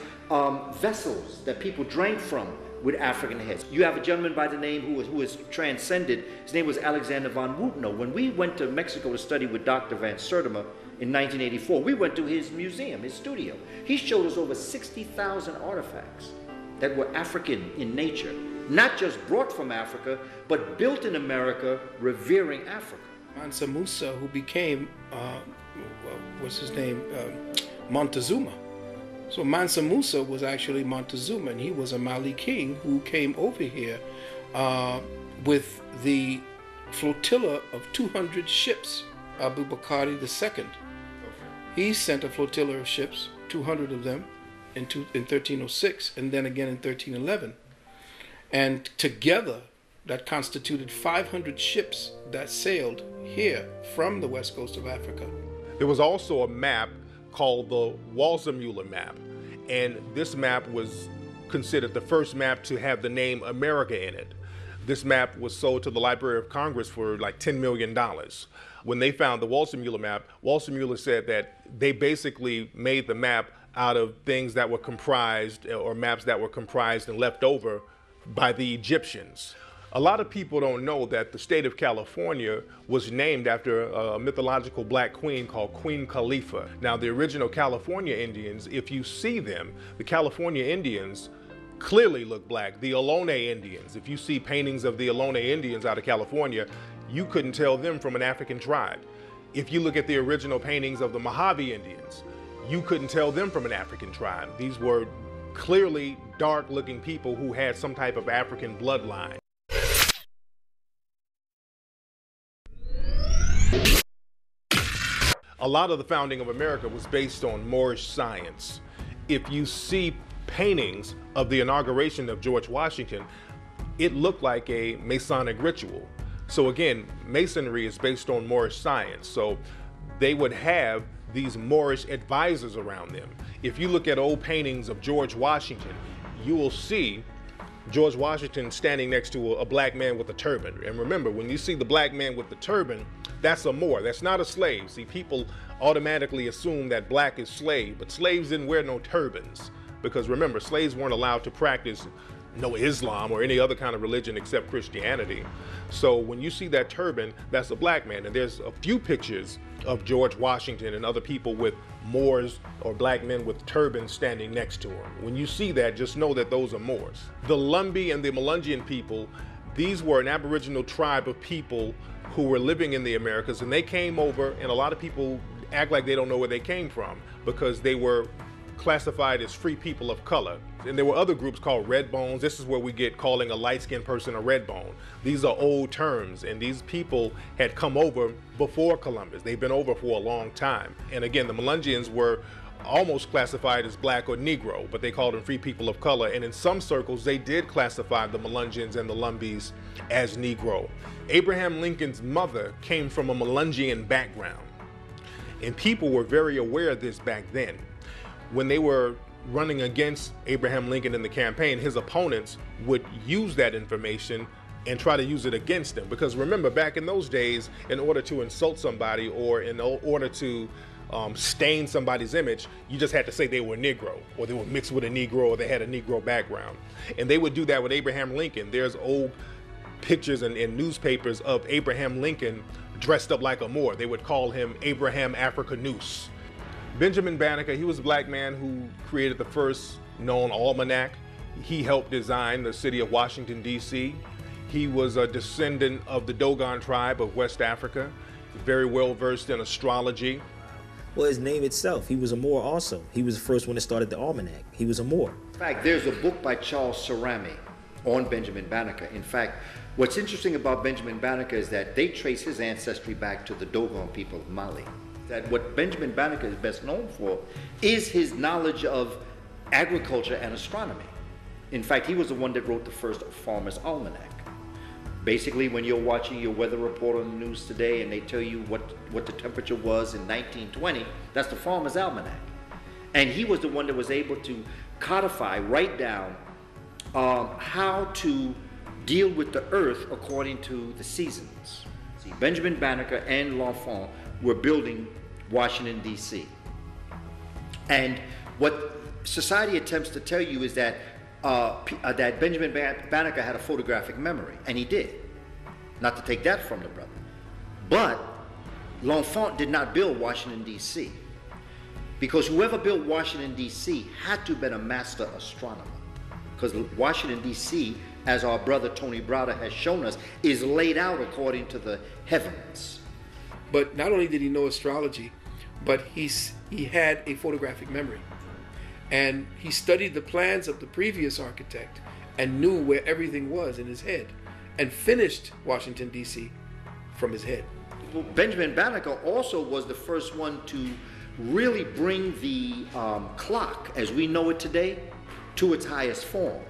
vessels that people drank from with African heads. You have a gentleman by the name who has transcended. His name was Alexander von Wutenow. When we went to Mexico to study with Dr. Van Sertima in 1984, we went to his museum, his studio. He showed us over 60,000 artifacts that were African in nature, not just brought from Africa, but built in America, revering Africa. Mansa Musa, who became, what's his name, Montezuma. So Mansa Musa was actually Montezuma, and he was a Mali king who came over here with the flotilla of 200 ships, Abu Bakr II. He sent a flotilla of ships, 200 of them, in 1306, and then again in 1311. And together, that constituted 500 ships that sailed here from the west coast of Africa. There was also a map called the Waldseemüller map, and this map was considered the first map to have the name America in it. This map was sold to the Library of Congress for like $10 million. When they found the Waldseemüller map, Waldseemüller said that they basically made the map out of things that were comprised, or maps that were comprised and left over by the Egyptians. A lot of people don't know that the state of California was named after a mythological black queen called Queen Khalifa. Now, the original California Indians, if you see them, the California Indians clearly look black. The Ohlone Indians, if you see paintings of the Ohlone Indians out of California, you couldn't tell them from an African tribe. If you look at the original paintings of the Mojave Indians, you couldn't tell them from an African tribe. These were clearly dark-looking people who had some type of African bloodline. A lot of the founding of America was based on Moorish science. if you see paintings of the inauguration of George Washington, it looked like a Masonic ritual. So again, Masonry is based on Moorish science. So they would have these Moorish advisors around them. If you look at old paintings of George Washington, you will see George Washington standing next to a black man with a turban. And remember, when you see the black man with the turban, that's a Moor, that's not a slave. See, people automatically assume that black is slave, but slaves didn't wear no turbans. Because remember, slaves weren't allowed to practice no Islam or any other kind of religion except Christianity. So when you see that turban, that's a black man. And there's a few pictures of George Washington and other people with Moors or black men with turbans standing next to him. When you see that, just know that those are Moors. The Lumbee and the Melungeon people, these were an Aboriginal tribe of people who were living in the Americas, and they came over, and a lot of people act like they don't know where they came from because they were classified as free people of color. And there were other groups called red bones. This is where we get calling a light-skinned person a red bone. These are old terms, and these people had come over before Columbus. They've been over for a long time. And again, the Melungeons were almost classified as black or Negro, but they called them free people of color. And in some circles, they did classify the Melungeons and the Lumbees as Negro. Abraham Lincoln's mother came from a Melungeon background, and people were very aware of this back then. When they were running against Abraham Lincoln in the campaign, his opponents would use that information and try to use it against him. Because remember, back in those days, in order to insult somebody or in order to stain somebody's image, you just had to say they were Negro, or they were mixed with a Negro, or they had a Negro background. And they would do that with Abraham Lincoln. There's old pictures in newspapers of Abraham Lincoln dressed up like a Moor. They would call him Abraham Africanus. Benjamin Banneker, he was a black man who created the first known almanac. He helped design the city of Washington, D.C. He was a descendant of the Dogon tribe of West Africa, very well versed in astrology. Well, his name itself, he was a Moor also. He was the first one that started the almanac. He was a Moor. In fact, there's a book by Charles Cerami on Benjamin Banneker. In fact, what's interesting about Benjamin Banneker is that they trace his ancestry back to the Dogon people of Mali. That what Benjamin Banneker is best known for is his knowledge of agriculture and astronomy. In fact, he was the one that wrote the first Farmer's Almanac. Basically, when you're watching your weather report on the news today and they tell you what the temperature was in 1920, that's the Farmer's Almanac. And he was the one that was able to codify, write down how to deal with the earth according to the seasons. See, Benjamin Banneker and L'Enfant were building Washington, D.C. And what society attempts to tell you is that that Benjamin Banneker had a photographic memory, and he did. Not to take that from the brother. But L'Enfant did not build Washington, D.C. because whoever built Washington, D.C. had to have been a master astronomer. Because Washington, D.C., as our brother Tony Browder has shown us, is laid out according to the heavens. But not only did he know astrology, but he had a photographic memory. And he studied the plans of the previous architect and knew where everything was in his head and finished Washington, D.C. from his head. Well, Benjamin Banneker also was the first one to really bring the clock, as we know it today, to its highest form.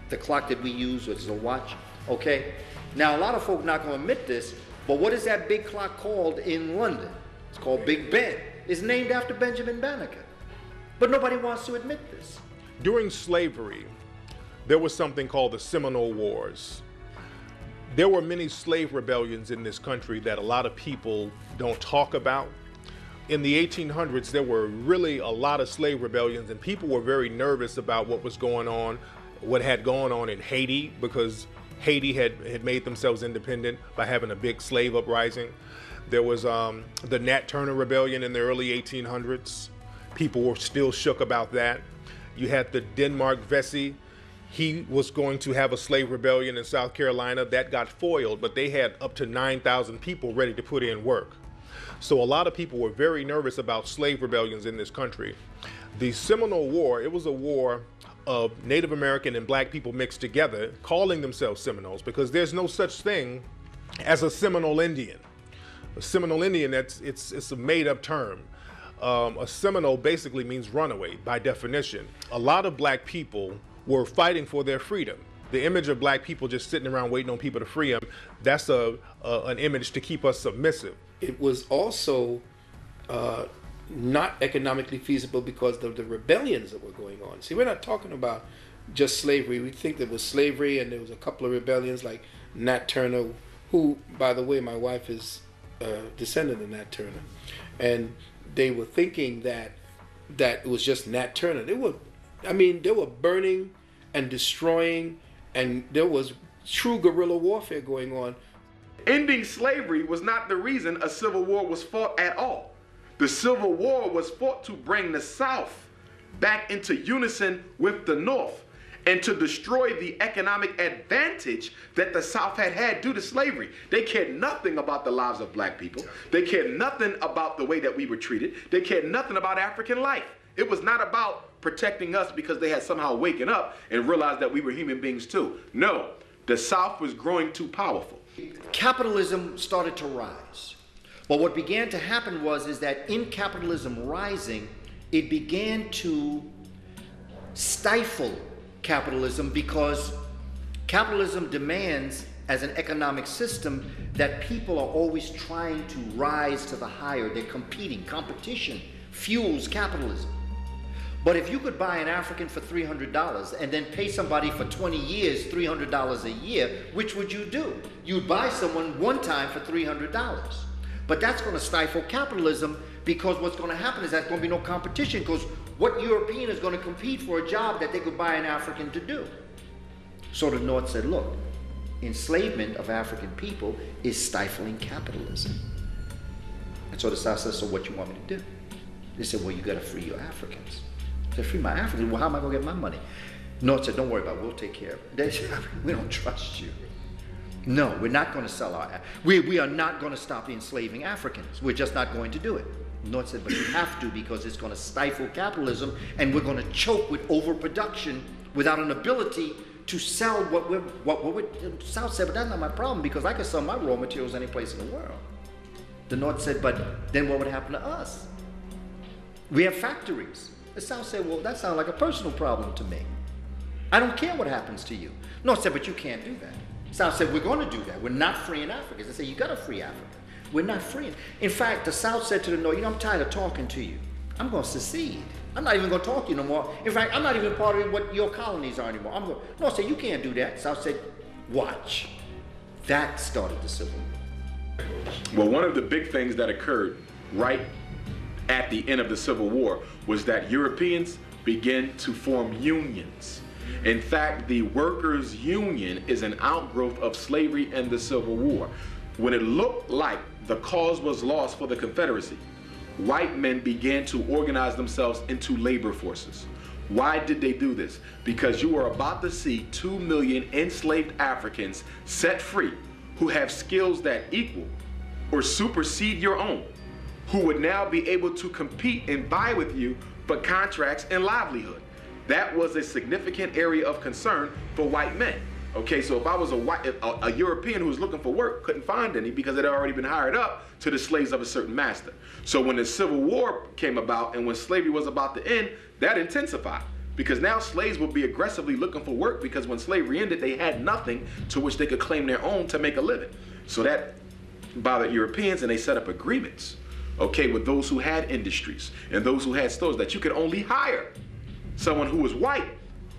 The clock that we use, which is a watch, okay? Now, a lot of folk not going to admit this, but what is that big clock called in London? It's called Big Ben. It's named after Benjamin Banneker. But nobody wants to admit this. During slavery, there was something called the Seminole Wars. There were many slave rebellions in this country that a lot of people don't talk about. In the 1800s, there were really a lot of slave rebellions, and people were very nervous about what was going on, what had gone on in Haiti, because Haiti had made themselves independent by having a big slave uprising. There was the Nat Turner Rebellion in the early 1800s. People were still shook about that. You had the Denmark Vesey. He was going to have a slave rebellion in South Carolina. That got foiled, but they had up to 9,000 people ready to put in work. So a lot of people were very nervous about slave rebellions in this country. The Seminole War, it was a war of Native American and black people mixed together, calling themselves Seminoles, because there's no such thing as a Seminole Indian. A Seminole Indian, it's a made-up term. A Seminole basically means runaway by definition. A lot of black people were fighting for their freedom. The image of black people just sitting around waiting on people to free them, that's an image to keep us submissive. It was also not economically feasible because of the rebellions that were going on. See, we're not talking about just slavery. We think there was slavery and there was a couple of rebellions like Nat Turner, who, by the way, my wife is a descendant of Nat Turner. And they were thinking that it was just Nat Turner. They were burning and destroying, and there was true guerrilla warfare going on. Ending slavery was not the reason a civil war was fought at all. The Civil War was fought to bring the South back into unison with the North and to destroy the economic advantage that the South had due to slavery. They cared nothing about the lives of black people. They cared nothing about the way that we were treated. They cared nothing about African life. It was not about protecting us because they had somehow waken up and realized that we were human beings too. No, the South was growing too powerful. Capitalism started to rise. But what began to happen is that in capitalism rising, it began to stifle capitalism because capitalism demands as an economic system that people are always trying to rise to the higher. They're competing. Competition fuels capitalism. But if you could buy an African for $300 and then pay somebody for 20 years $300 a year, which would you do? You'd buy someone one time for $300. But that's going to stifle capitalism because what's going to happen is there's going to be no competition because what European is going to compete for a job that they could buy an African to do? So the North said, look, enslavement of African people is stifling capitalism. And so the South said, so what you want me to do? They said, well, you got to free your Africans. I said, free my Africans? Well, how am I going to get my money? North said, don't worry about it. We'll take care of it. They said, we don't trust you. No, we're not going to sell we are not going to stop enslaving Africans. We're just not going to do it. North said, but you have to because it's going to stifle capitalism and we're going to choke with overproduction without an ability to sell what we're South said, but that's not my problem because I can sell my raw materials any place in the world. The North said, but then what would happen to us? We have factories. The South said, well, that sounds like a personal problem to me. I don't care what happens to you. North said, but you can't do that. South said, we're going to do that. We're not freeing Africans. They said, you got to free Africa. We're not freeing. In fact, the South said to the North, I'm tired of talking to you. I'm going to secede. I'm not even going to talk to you no more. In fact, I'm not even part of what your colonies are anymore. North said, you can't do that. South said, watch. That started the Civil War. Well, one of the big things that occurred right at the end of the Civil War was that Europeans began to form unions. In fact, the workers' union is an outgrowth of slavery and the Civil War. When it looked like the cause was lost for the Confederacy, white men began to organize themselves into labor forces. Why did they do this? Because you are about to see 2 million enslaved Africans set free who have skills that equal or supersede your own, who would now be able to compete and vie with you for contracts and livelihood. That was a significant area of concern for white men. Okay, so if I was a European who was looking for work, couldn't find any because it had already been hired up to the slaves of a certain master. So when the Civil War came about and when slavery was about to end, that intensified because now slaves would be aggressively looking for work because when slavery ended, they had nothing to which they could claim their own to make a living. So that bothered Europeans and they set up agreements, okay, with those who had industries and those who had stores that you could only hire someone who was white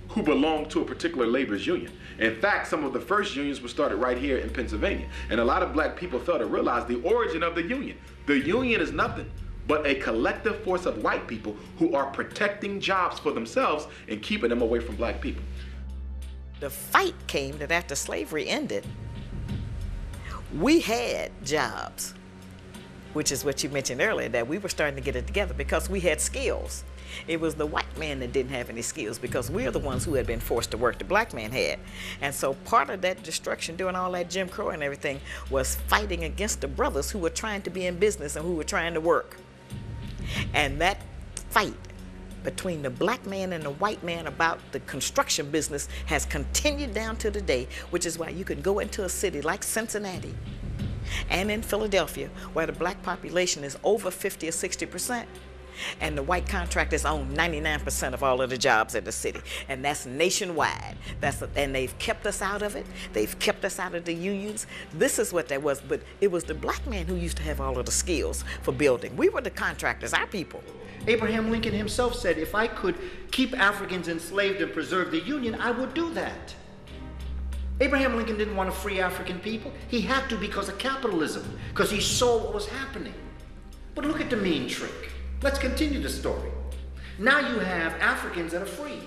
who belonged to a particular labor's union. In fact, some of the first unions were started right here in Pennsylvania. And a lot of black people failed to realize the origin of the union. The union is nothing but a collective force of white people who are protecting jobs for themselves and keeping them away from black people. The fight came that after slavery ended, we had jobs, which is what you mentioned earlier, that we were starting to get it together because we had skills. It was the white man that didn't have any skills because we're the ones who had been forced to work. The black man had. And so part of that destruction, doing all that Jim Crow and everything, was fighting against the brothers who were trying to be in business and who were trying to work. And that fight between the black man and the white man about the construction business has continued down to today, which is why you can go into a city like Cincinnati and in Philadelphia, where the black population is over 50 or 60%, And the white contractors own 99% of all of the jobs in the city. And that's nationwide. And they've kept us out of it. They've kept us out of the unions. This is what that was. But it was the black man who used to have all of the skills for building. We were the contractors, our people. Abraham Lincoln himself said, if I could keep Africans enslaved and preserve the Union, I would do that. Abraham Lincoln didn't want to free African people. He had to because of capitalism, because he saw what was happening. But look at the mean trick. Let's continue the story. Now you have Africans that are free,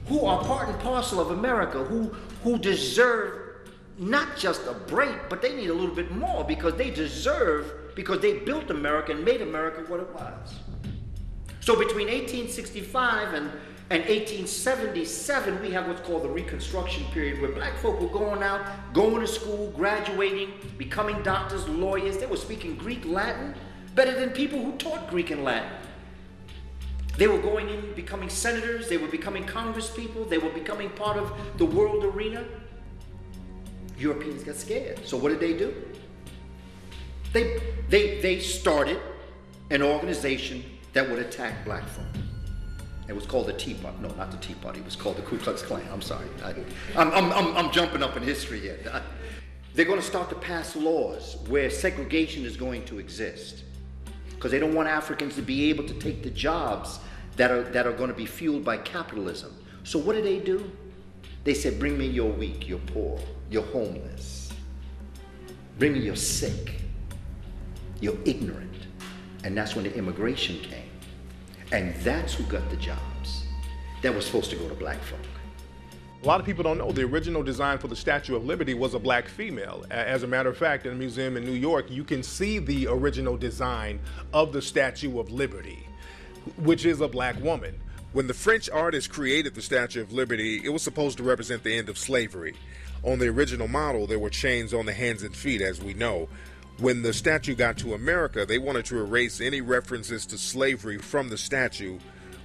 who are part and parcel of America, who deserve not just a break, but they need a little bit more because they built America and made America what it was. So between 1865 and 1877, we have what's called the Reconstruction period, where black folk were going out, going to school, graduating, becoming doctors, lawyers. They were speaking Greek, Latin, better than people who taught Greek and Latin. They were going in, becoming senators, they were becoming congresspeople, they were becoming part of the world arena. Europeans got scared. So what did they do? They started an organization that would attack black folk. It was called the Tea Party. No, not the Tea Party. It was called the Ku Klux Klan. I'm sorry. I'm jumping up in history here. They're going to start to pass laws where segregation is going to exist, because they don't want Africans to be able to take the jobs that are going to be fueled by capitalism. So what do? They said, bring me your weak, your poor, your homeless. Bring me your sick, your ignorant. And that's when the immigration came. And that's who got the jobs that were supposed to go to black folk. A lot of people don't know the original design for the Statue of Liberty was a black female. As a matter of fact, in a museum in New York, you can see the original design of the Statue of Liberty, which is a black woman. When the French artist created the Statue of Liberty, it was supposed to represent the end of slavery. On the original model, there were chains on the hands and feet, as we know. When the statue got to America, they wanted to erase any references to slavery from the statue,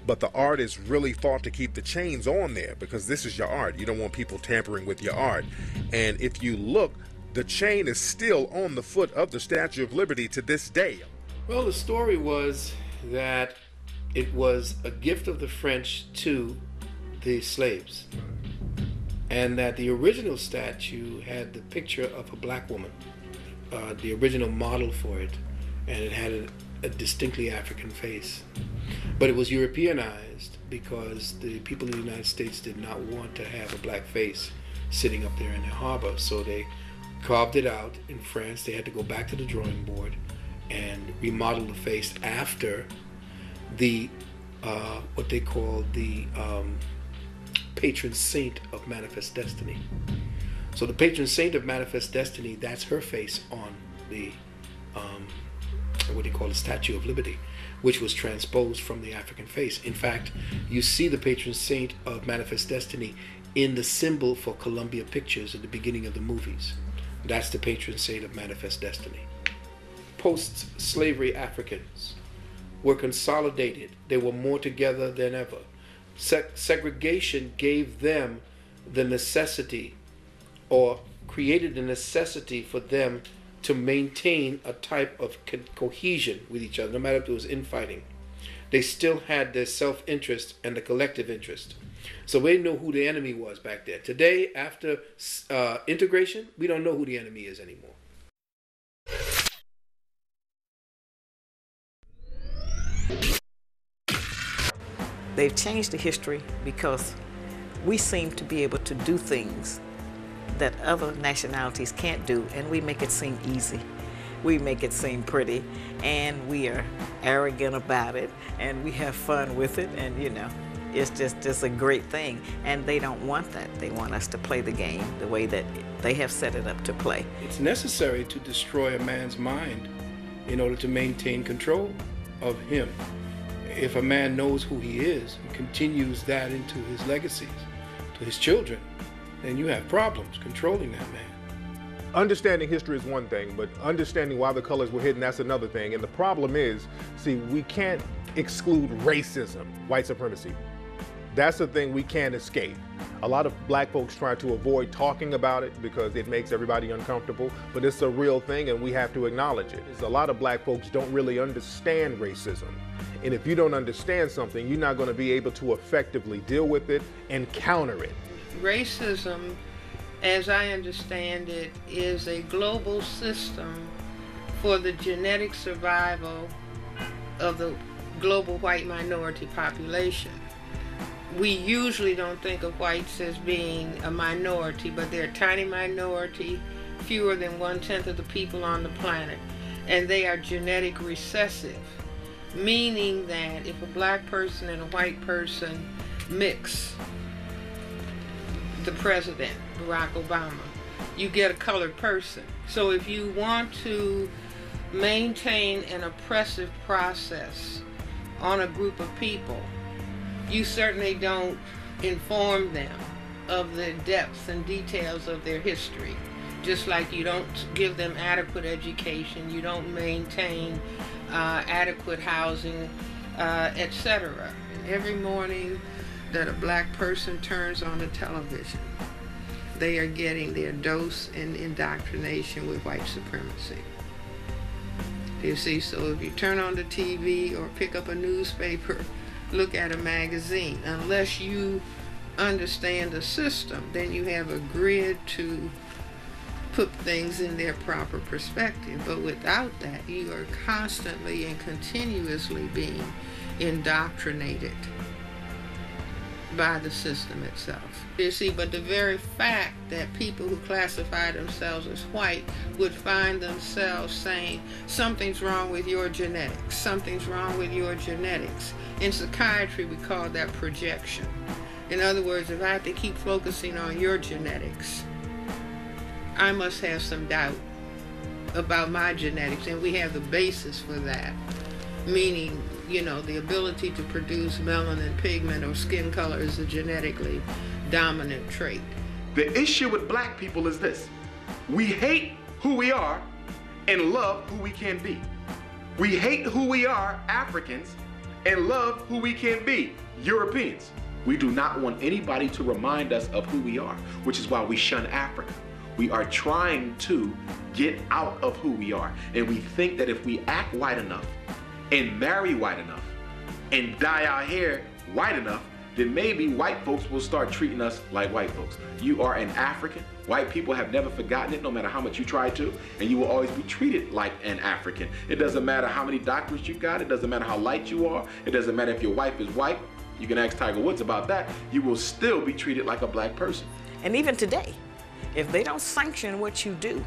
but the artist really fought to keep the chains on there because this is your art. You don't want people tampering with your art. And if you look, the chain is still on the foot of the Statue of Liberty to this day. Well, the story was that it was a gift of the French to the slaves, and that the original statue had the picture of a black woman. The original model for it, and it had a distinctly African face. But it was Europeanized because the people in the United States did not want to have a black face sitting up there in their harbor, so they carved it out. In France, they had to go back to the drawing board and remodel the face after the what they call the patron saint of Manifest Destiny. So the patron saint of Manifest Destiny, that's her face on the, what do you call the Statue of Liberty, which was transposed from the African face. In fact, you see the patron saint of Manifest Destiny in the symbol for Columbia Pictures at the beginning of the movies. That's the patron saint of Manifest Destiny. Post-slavery Africans were consolidated. They were more together than ever. Segregation gave them the necessity, or created the necessity for them to maintain a type of cohesion with each other, no matter if it was infighting. They still had their self-interest and the collective interest. So they know who the enemy was back there. Today, after integration, we don't know who the enemy is anymore. They've changed the history because we seem to be able to do things that other nationalities can't do, and we make it seem easy. We make it seem pretty, and we are arrogant about it, and we have fun with it, and you know, it's just a great thing. And they don't want that. They want us to play the game the way that they have set it up to play. It's necessary to destroy a man's mind in order to maintain control of him. If a man knows who he is and continues that into his legacies, to his children, then you have problems controlling that man. Understanding history is one thing, but understanding why the colors were hidden, that's another thing. And the problem is, see, we can't exclude racism, white supremacy. That's the thing we can't escape. A lot of black folks try to avoid talking about it because it makes everybody uncomfortable, but it's a real thing and we have to acknowledge it. A lot of black folks don't really understand racism. And if you don't understand something, you're not going to be able to effectively deal with it and counter it. Racism, as I understand it, is a global system for the genetic survival of the global white minority population. We usually don't think of whites as being a minority, but they're a tiny minority, fewer than 1/10 of the people on the planet, and they are genetic recessive, meaning that if a black person and a white person mix, the president, Barack Obama, you get a colored person. So if you want to maintain an oppressive process on a group of people, you certainly don't inform them of the depths and details of their history. Just like you don't give them adequate education, you don't maintain adequate housing, etc. Every morning that a black person turns on the television, they are getting their dose and indoctrination with white supremacy. You see, so if you turn on the TV or pick up a newspaper, look at a magazine, unless you understand the system, then you have a grid to put things in their proper perspective. But without that, you are constantly and continuously being indoctrinated by the system itself. You see, but the very fact that people who classify themselves as white would find themselves saying, something's wrong with your genetics, something's wrong with your genetics. In psychiatry, we call that projection. In other words, if I have to keep focusing on your genetics, I must have some doubt about my genetics, and we have the basis for that, meaning, you know, the ability to produce melanin pigment or skin color is a genetically dominant trait. The issue with black people is this: we hate who we are and love who we can be. We hate who we are, Africans, and love who we can be, Europeans. We do not want anybody to remind us of who we are, which is why we shun Africa. We are trying to get out of who we are, and we think that if we act white enough and marry white enough and dye our hair white enough, then maybe white folks will start treating us like white folks. You are an African. White people have never forgotten it, no matter how much you try to, and you will always be treated like an African. It doesn't matter how many doctorates you got. It doesn't matter how light you are. It doesn't matter if your wife is white. You can ask Tiger Woods about that. You will still be treated like a black person. And even today, if they don't sanction what you do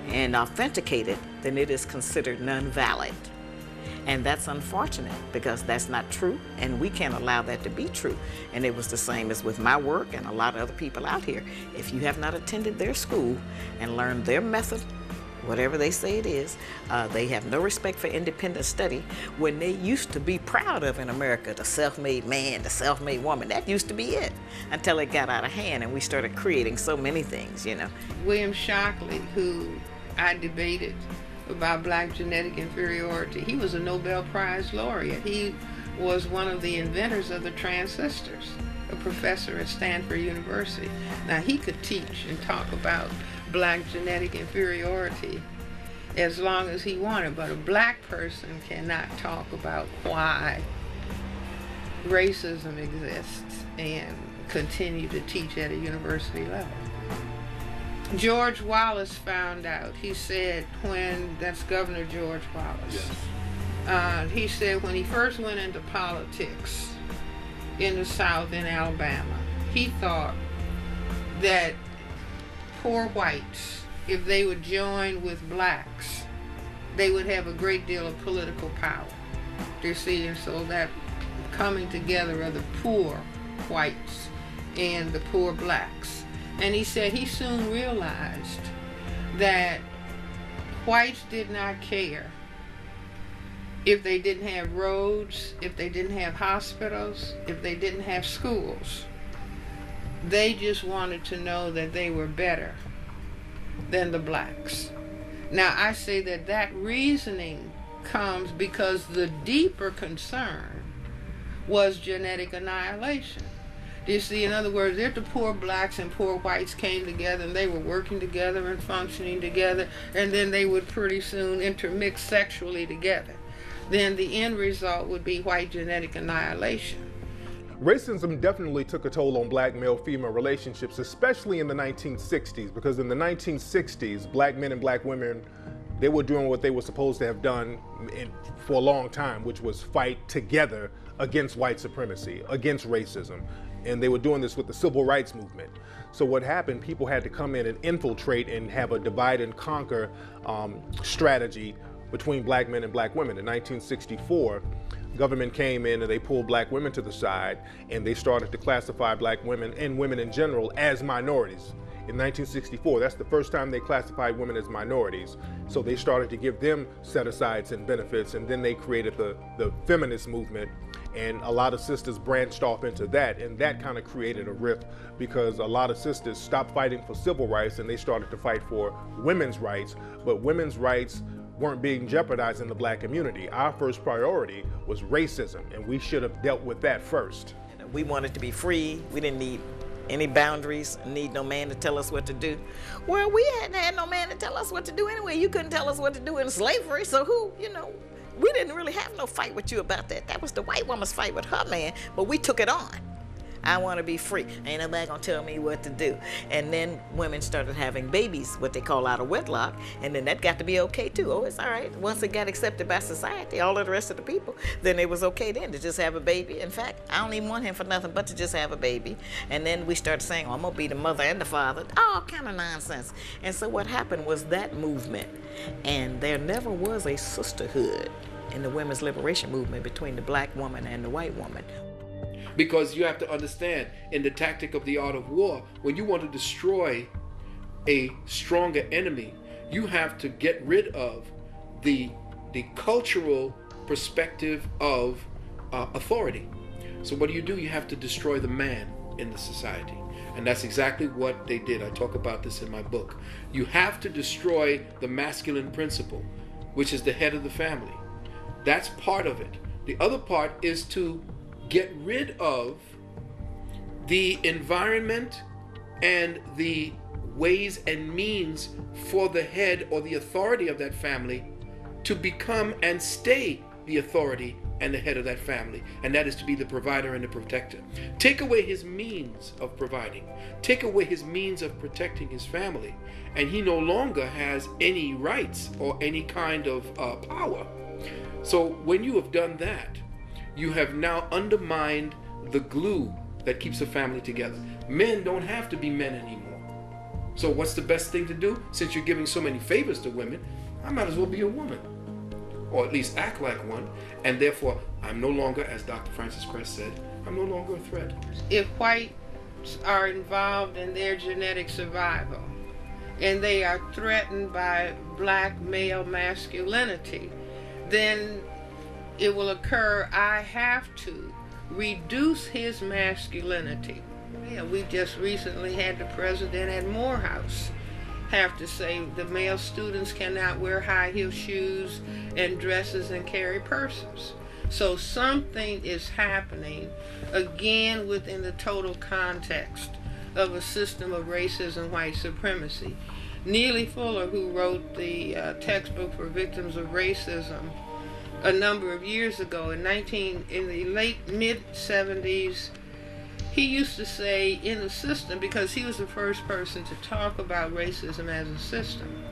and authenticate it, then it is considered non-valid. And that's unfortunate, because that's not true, and we can't allow that to be true. And it was the same as with my work and a lot of other people out here. If you have not attended their school and learned their method, whatever they say it is, they have no respect for independent study, when they used to be proud of in America the self-made man, the self-made woman. That used to be it, until it got out of hand and we started creating so many things, you know. William Shockley, who I debated about black genetic inferiority, he was a Nobel Prize laureate. He was one of the inventors of the transistors, a professor at Stanford University. Now, he could teach and talk about black genetic inferiority as long as he wanted, but a black person cannot talk about why racism exists and continue to teach at a university level. George Wallace found out. He said when, that's Governor George Wallace, yes. He said when he first went into politics in the South, in Alabama, he thought that poor whites, if they would join with blacks, they would have a great deal of political power. You see, and so that coming together of the poor whites and the poor blacks. And he said he soon realized that whites did not care if they didn't have roads, if they didn't have hospitals, if they didn't have schools. They just wanted to know that they were better than the blacks. Now, I say that that reasoning comes because the deeper concern was genetic annihilation. You see, in other words, if the poor blacks and poor whites came together and they were working together and functioning together, and then they would pretty soon intermix sexually together, then the end result would be white genetic annihilation. Racism definitely took a toll on black male-female relationships, especially in the 1960s, because in the 1960s, black men and black women, they were doing what they were supposed to have done for a long time, which was fight together against white supremacy, against racism. And they were doing this with the civil rights movement. So what happened, people had to come in and infiltrate and have a divide and conquer strategy between black men and black women. In 1964, government came in and they pulled black women to the side, and they started to classify black women and women in general as minorities. In 1964, that's the first time they classified women as minorities. So they started to give them set-asides and benefits, and then they created the feminist movement, and a lot of sisters branched off into that, and that kind of created a rift because a lot of sisters stopped fighting for civil rights and they started to fight for women's rights, but women's rights weren't being jeopardized in the black community. Our first priority was racism, and we should have dealt with that first. We wanted to be free. We didn't need any boundaries, need no man to tell us what to do. Well, we hadn't had no man to tell us what to do anyway. You couldn't tell us what to do in slavery, so who, we didn't really have no fight with you about that. That was the white woman's fight with her man, but we took it on. I want to be free. Ain't nobody gonna tell me what to do. And then women started having babies, what they call out of wedlock, and then that got to be okay too. Oh, it's all right. Once it got accepted by society, all of the rest of the people, then it was okay then to just have a baby. In fact, I don't even want him for nothing but to just have a baby. And then we started saying, oh, I'm gonna be the mother and the father. All kind of nonsense. And so what happened was that movement, and there never was a sisterhood in the women's liberation movement between the black woman and the white woman. Because you have to understand, in the tactic of the art of war, when you want to destroy a stronger enemy, you have to get rid of the cultural perspective of authority. So what do? You have to destroy the man in the society. And that's exactly what they did. I talk about this in my book. You have to destroy the masculine principle, which is the head of the family. That's part of it. The other part is to get rid of the environment and the ways and means for the head or the authority of that family to become and stay the authority and the head of that family, and that is to be the provider and the protector. Take away his means of providing, take away his means of protecting his family, and he no longer has any rights or any kind of power. So when you have done that, you have now undermined the glue that keeps a family together. Men don't have to be men anymore. So what's the best thing to do? Since you're giving so many favors to women, I might as well be a woman, or at least act like one, and therefore I'm no longer, as Dr. Frances Cress said, I'm no longer a threat. If whites are involved in their genetic survival and they are threatened by black male masculinity, then it will occur, I have to reduce his masculinity. Yeah, we just recently had the president at Morehouse have to say the male students cannot wear high-heel shoes and dresses and carry purses. So something is happening, again, within the total context of a system of racism, white supremacy. Neely Fuller, who wrote the textbook for victims of racism a number of years ago, in the late mid-70s, he used to say in the system, because he was the first person to talk about racism as a system,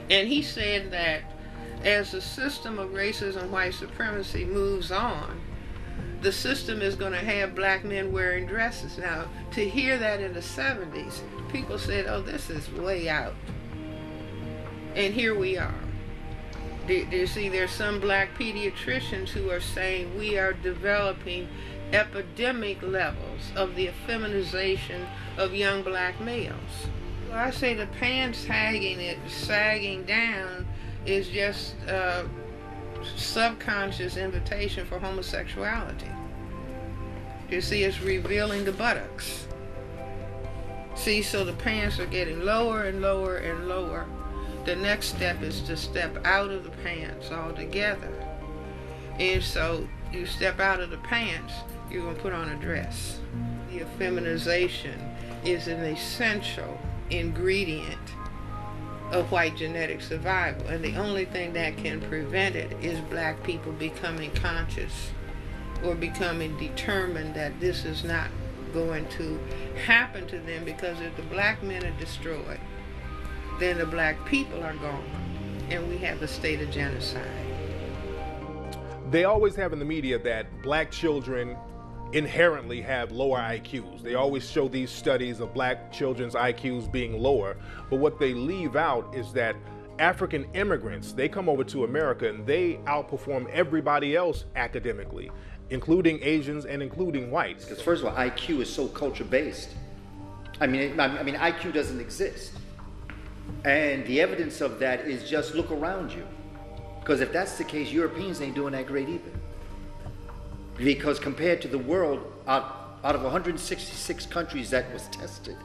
and he said that as the system of racism, white supremacy moves on, the system is going to have black men wearing dresses. Now, to hear that in the 70s, people said, oh, this is way out. And here we are. Do you see, there's some black pediatricians who are saying we are developing epidemic levels of the effeminization of young black males. Well, I say the pants sagging down is just a subconscious invitation for homosexuality. You see, it's revealing the buttocks. See, so the pants are getting lower and lower and lower. The next step is to step out of the pants altogether. And so you step out of the pants, you're going to put on a dress. The effeminization is an essential ingredient of white genetic survival. And the only thing that can prevent it is black people becoming conscious or becoming determined that this is not going to happen to them, because if the black men are destroyed, then the black people are gone, and we have a state of genocide. They always have in the media that black children inherently have lower IQs. They always show these studies of black children's IQs being lower, but what they leave out is that African immigrants, they come over to America and they outperform everybody else academically, including Asians and including whites. Because first of all, IQ is so culture-based. I mean, IQ doesn't exist. And the evidence of that is just look around you. Because if that's the case, Europeans ain't doing that great either. Because compared to the world, out of 166 countries that was tested,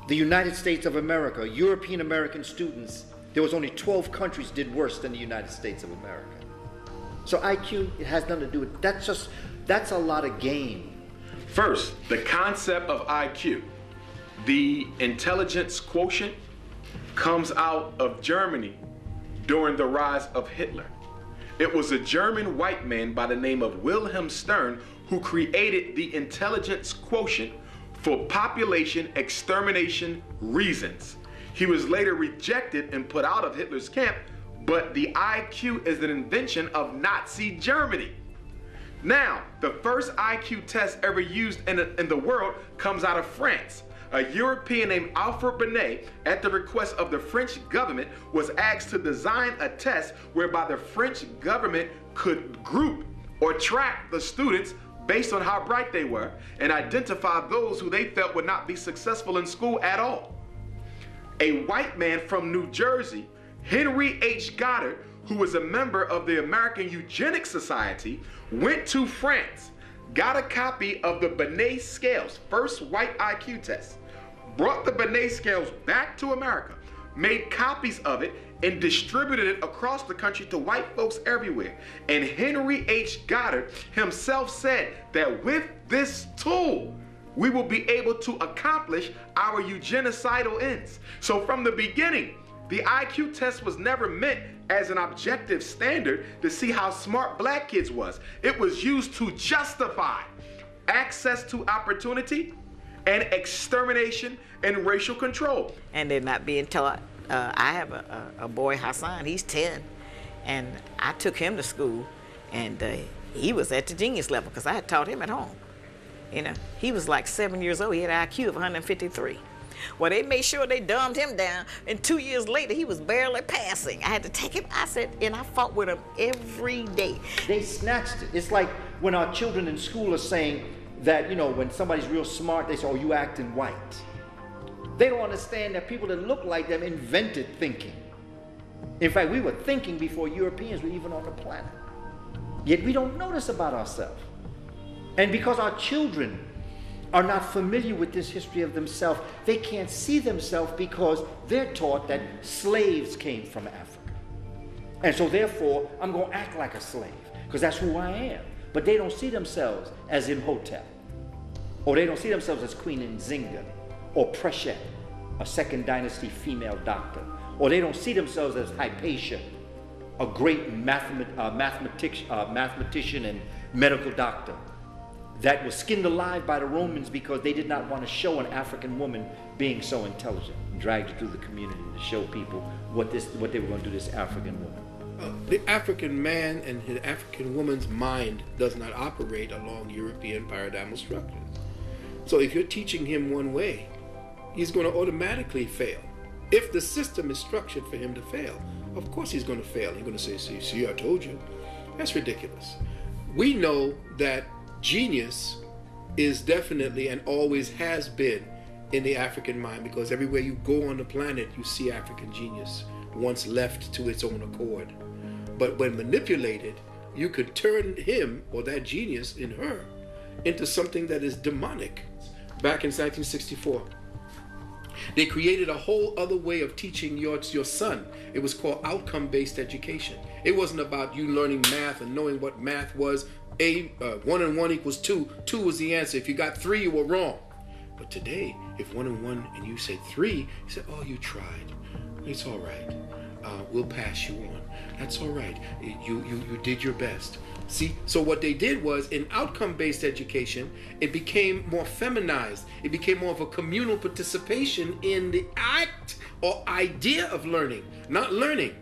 the United States of America, European American students, there was only 12 countries did worse than the United States of America. So IQ, it has nothing to do with, that's a lot of game. First, the concept of IQ, the intelligence quotient, comes out of Germany during the rise of Hitler. It was a German white man by the name of Wilhelm Stern who created the intelligence quotient for population extermination reasons. He was later rejected and put out of Hitler's camp, but the IQ is an invention of Nazi Germany. Now, the first IQ test ever used in the world comes out of France. A European named Alfred Binet, at the request of the French government, was asked to design a test whereby the French government could group or track the students based on how bright they were and identify those who they felt would not be successful in school at all. A white man from New Jersey, Henry H. Goddard, who was a member of the American Eugenics Society, went to France, got a copy of the Binet scales, first white IQ test, brought the Binet scales back to America, made copies of it, and distributed it across the country to white folks everywhere. And Henry H. Goddard himself said that with this tool, we will be able to accomplish our eugenicidal ends. So from the beginning, the IQ test was never meant as an objective standard to see how smart black kids was. It was used to justify access to opportunity and extermination and racial control. And they're not being taught. I have a boy, Hassan, he's 10, and I took him to school, and he was at the genius level because I had taught him at home. You know, he was like 7 years old, he had an IQ of 153. Well, they made sure they dumbed him down, and 2 years later, he was barely passing. I had to take him, and I fought with him every day. They snatched it. It's like when our children in school are saying that, you know, when somebody's real smart, they say, oh, you acting white. They don't understand that people that look like them invented thinking. In fact, we were thinking before Europeans were even on the planet. Yet we don't know this about ourselves. And because our children are not familiar with this history of themselves, they can't see themselves because they're taught that slaves came from Africa. And so therefore, I'm going to act like a slave because that's who I am. But they don't see themselves as Imhotep, or they don't see themselves as Queen Nzinga, or Preshet, a second dynasty female doctor, or they don't see themselves as Hypatia, a great mathematician and medical doctor that was skinned alive by the Romans because they did not want to show an African woman being so intelligent, and dragged her through the community to show people what they were going to do to this African woman. The African man and the African woman's mind does not operate along European paradigmal structures. So if you're teaching him one way, he's going to automatically fail. If the system is structured for him to fail, of course he's going to fail. He's going to say, see, I told you. That's ridiculous. We know that genius is definitely and always has been in the African mind, because everywhere you go on the planet, you see African genius once left to its own accord. But when manipulated, you could turn him or that genius in her into something that is demonic. Back in 1964, they created a whole other way of teaching your son. It was called outcome-based education. It wasn't about you learning math and knowing what math was. 1 and 1 equals 2. 2 was the answer. If you got 3, you were wrong. But today, if 1 and 1 and you said 3, you said, oh, you tried. It's all right. We'll pass you on. That's all right. You did your best. See, so what they did was, in outcome-based education, it became more feminized. It became more of a communal participation in the act or idea of learning, not learning.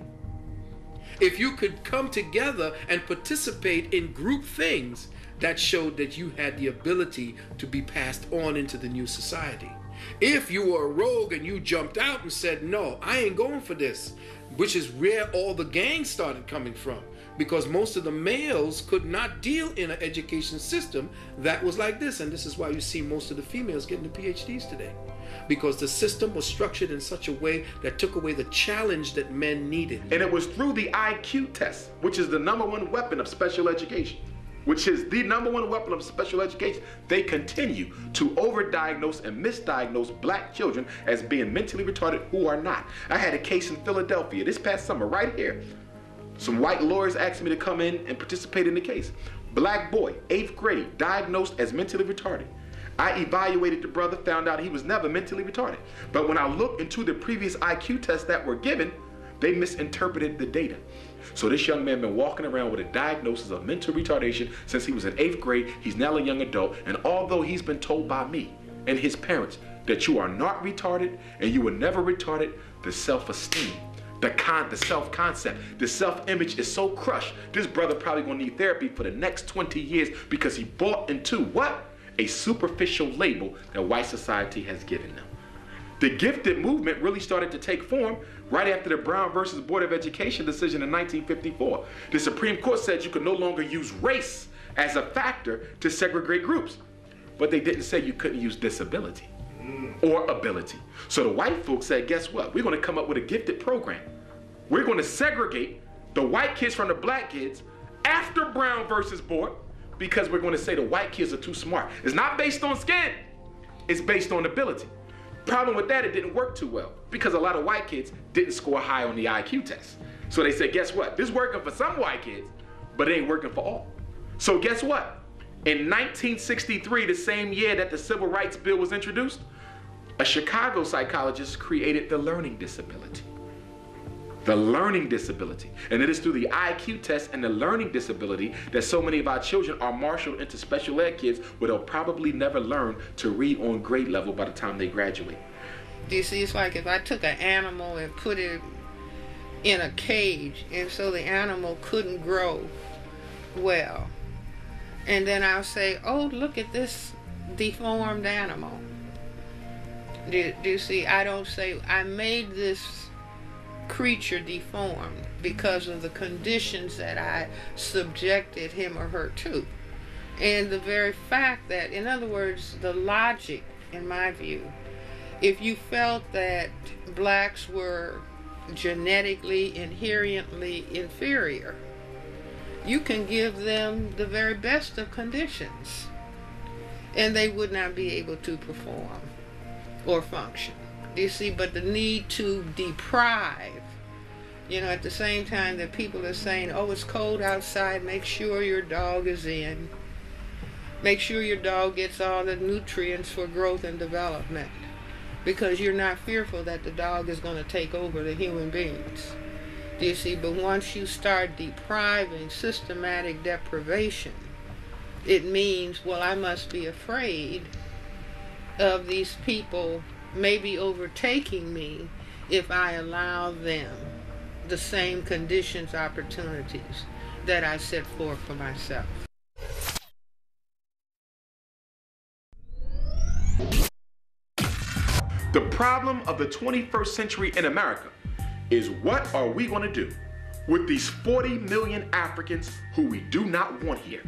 If you could come together and participate in group things, that showed that you had the ability to be passed on into the new society. If you were a rogue and you jumped out and said, no, I ain't going for this, which is where all the gangs started coming from, because most of the males could not deal in an education system that was like this. And this is why you see most of the females getting the PhDs today, because the system was structured in such a way that took away the challenge that men needed. And it was through the IQ test, which is the #1 weapon of special education. They continue to overdiagnose and misdiagnose black children as being mentally retarded who are not. I had a case in Philadelphia this past summer right here. Some white lawyers asked me to come in and participate in the case. Black boy, 8th grade, diagnosed as mentally retarded. I evaluated the brother, found out he was never mentally retarded. But when I looked into the previous IQ tests that were given, they misinterpreted the data. So this young man been walking around with a diagnosis of mental retardation since he was in 8th grade. He's now a young adult, and although he's been told by me and his parents that you are not retarded and you were never retarded, the self-esteem, the self-concept, the self-image is so crushed, this brother probably gonna need therapy for the next 20 years because he bought into what? A superficial label that white society has given them. The gifted movement really started to take form right after the Brown versus Board of Education decision in 1954. The Supreme Court said you could no longer use race as a factor to segregate groups, but they didn't say you couldn't use disability or ability. So the white folks said, guess what? We're gonna come up with a gifted program. We're gonna segregate the white kids from the black kids after Brown versus Board, because we're gonna say the white kids are too smart. It's not based on skin, it's based on ability. Problem with that, it didn't work too well because a lot of white kids didn't score high on the IQ test. So they said, guess what? This is working for some white kids, but it ain't working for all. So guess what? In 1963, the same year that the Civil Rights Bill was introduced, a Chicago psychologist created the learning disability. The learning disability. And it is through the IQ test and the learning disability that so many of our children are marshaled into special ed kids where they'll probably never learn to read on grade level by the time they graduate. Do you see, it's like if I took an animal and put it in a cage, and so the animal couldn't grow well. And then I'll say, oh, look at this deformed animal. Do you see, I don't say, I made this creature deformed because of the conditions that I subjected him or her to. And the very fact that, in other words, the logic, in my view, if you felt that blacks were genetically, inherently inferior, you can give them the very best of conditions and they would not be able to perform or function. You see, but the need to deprive, at the same time that people are saying, oh, it's cold outside, make sure your dog is in. Make sure your dog gets all the nutrients for growth and development, because you're not fearful that the dog is going to take over the human beings. Do you see? But once you start depriving, systematic deprivation, it means, well, I must be afraid of these people maybe overtaking me if I allow them the same conditions, opportunities that I set forth for myself. The problem of the 21st century in America is, what are we going to do with these 40 million Africans who we do not want here?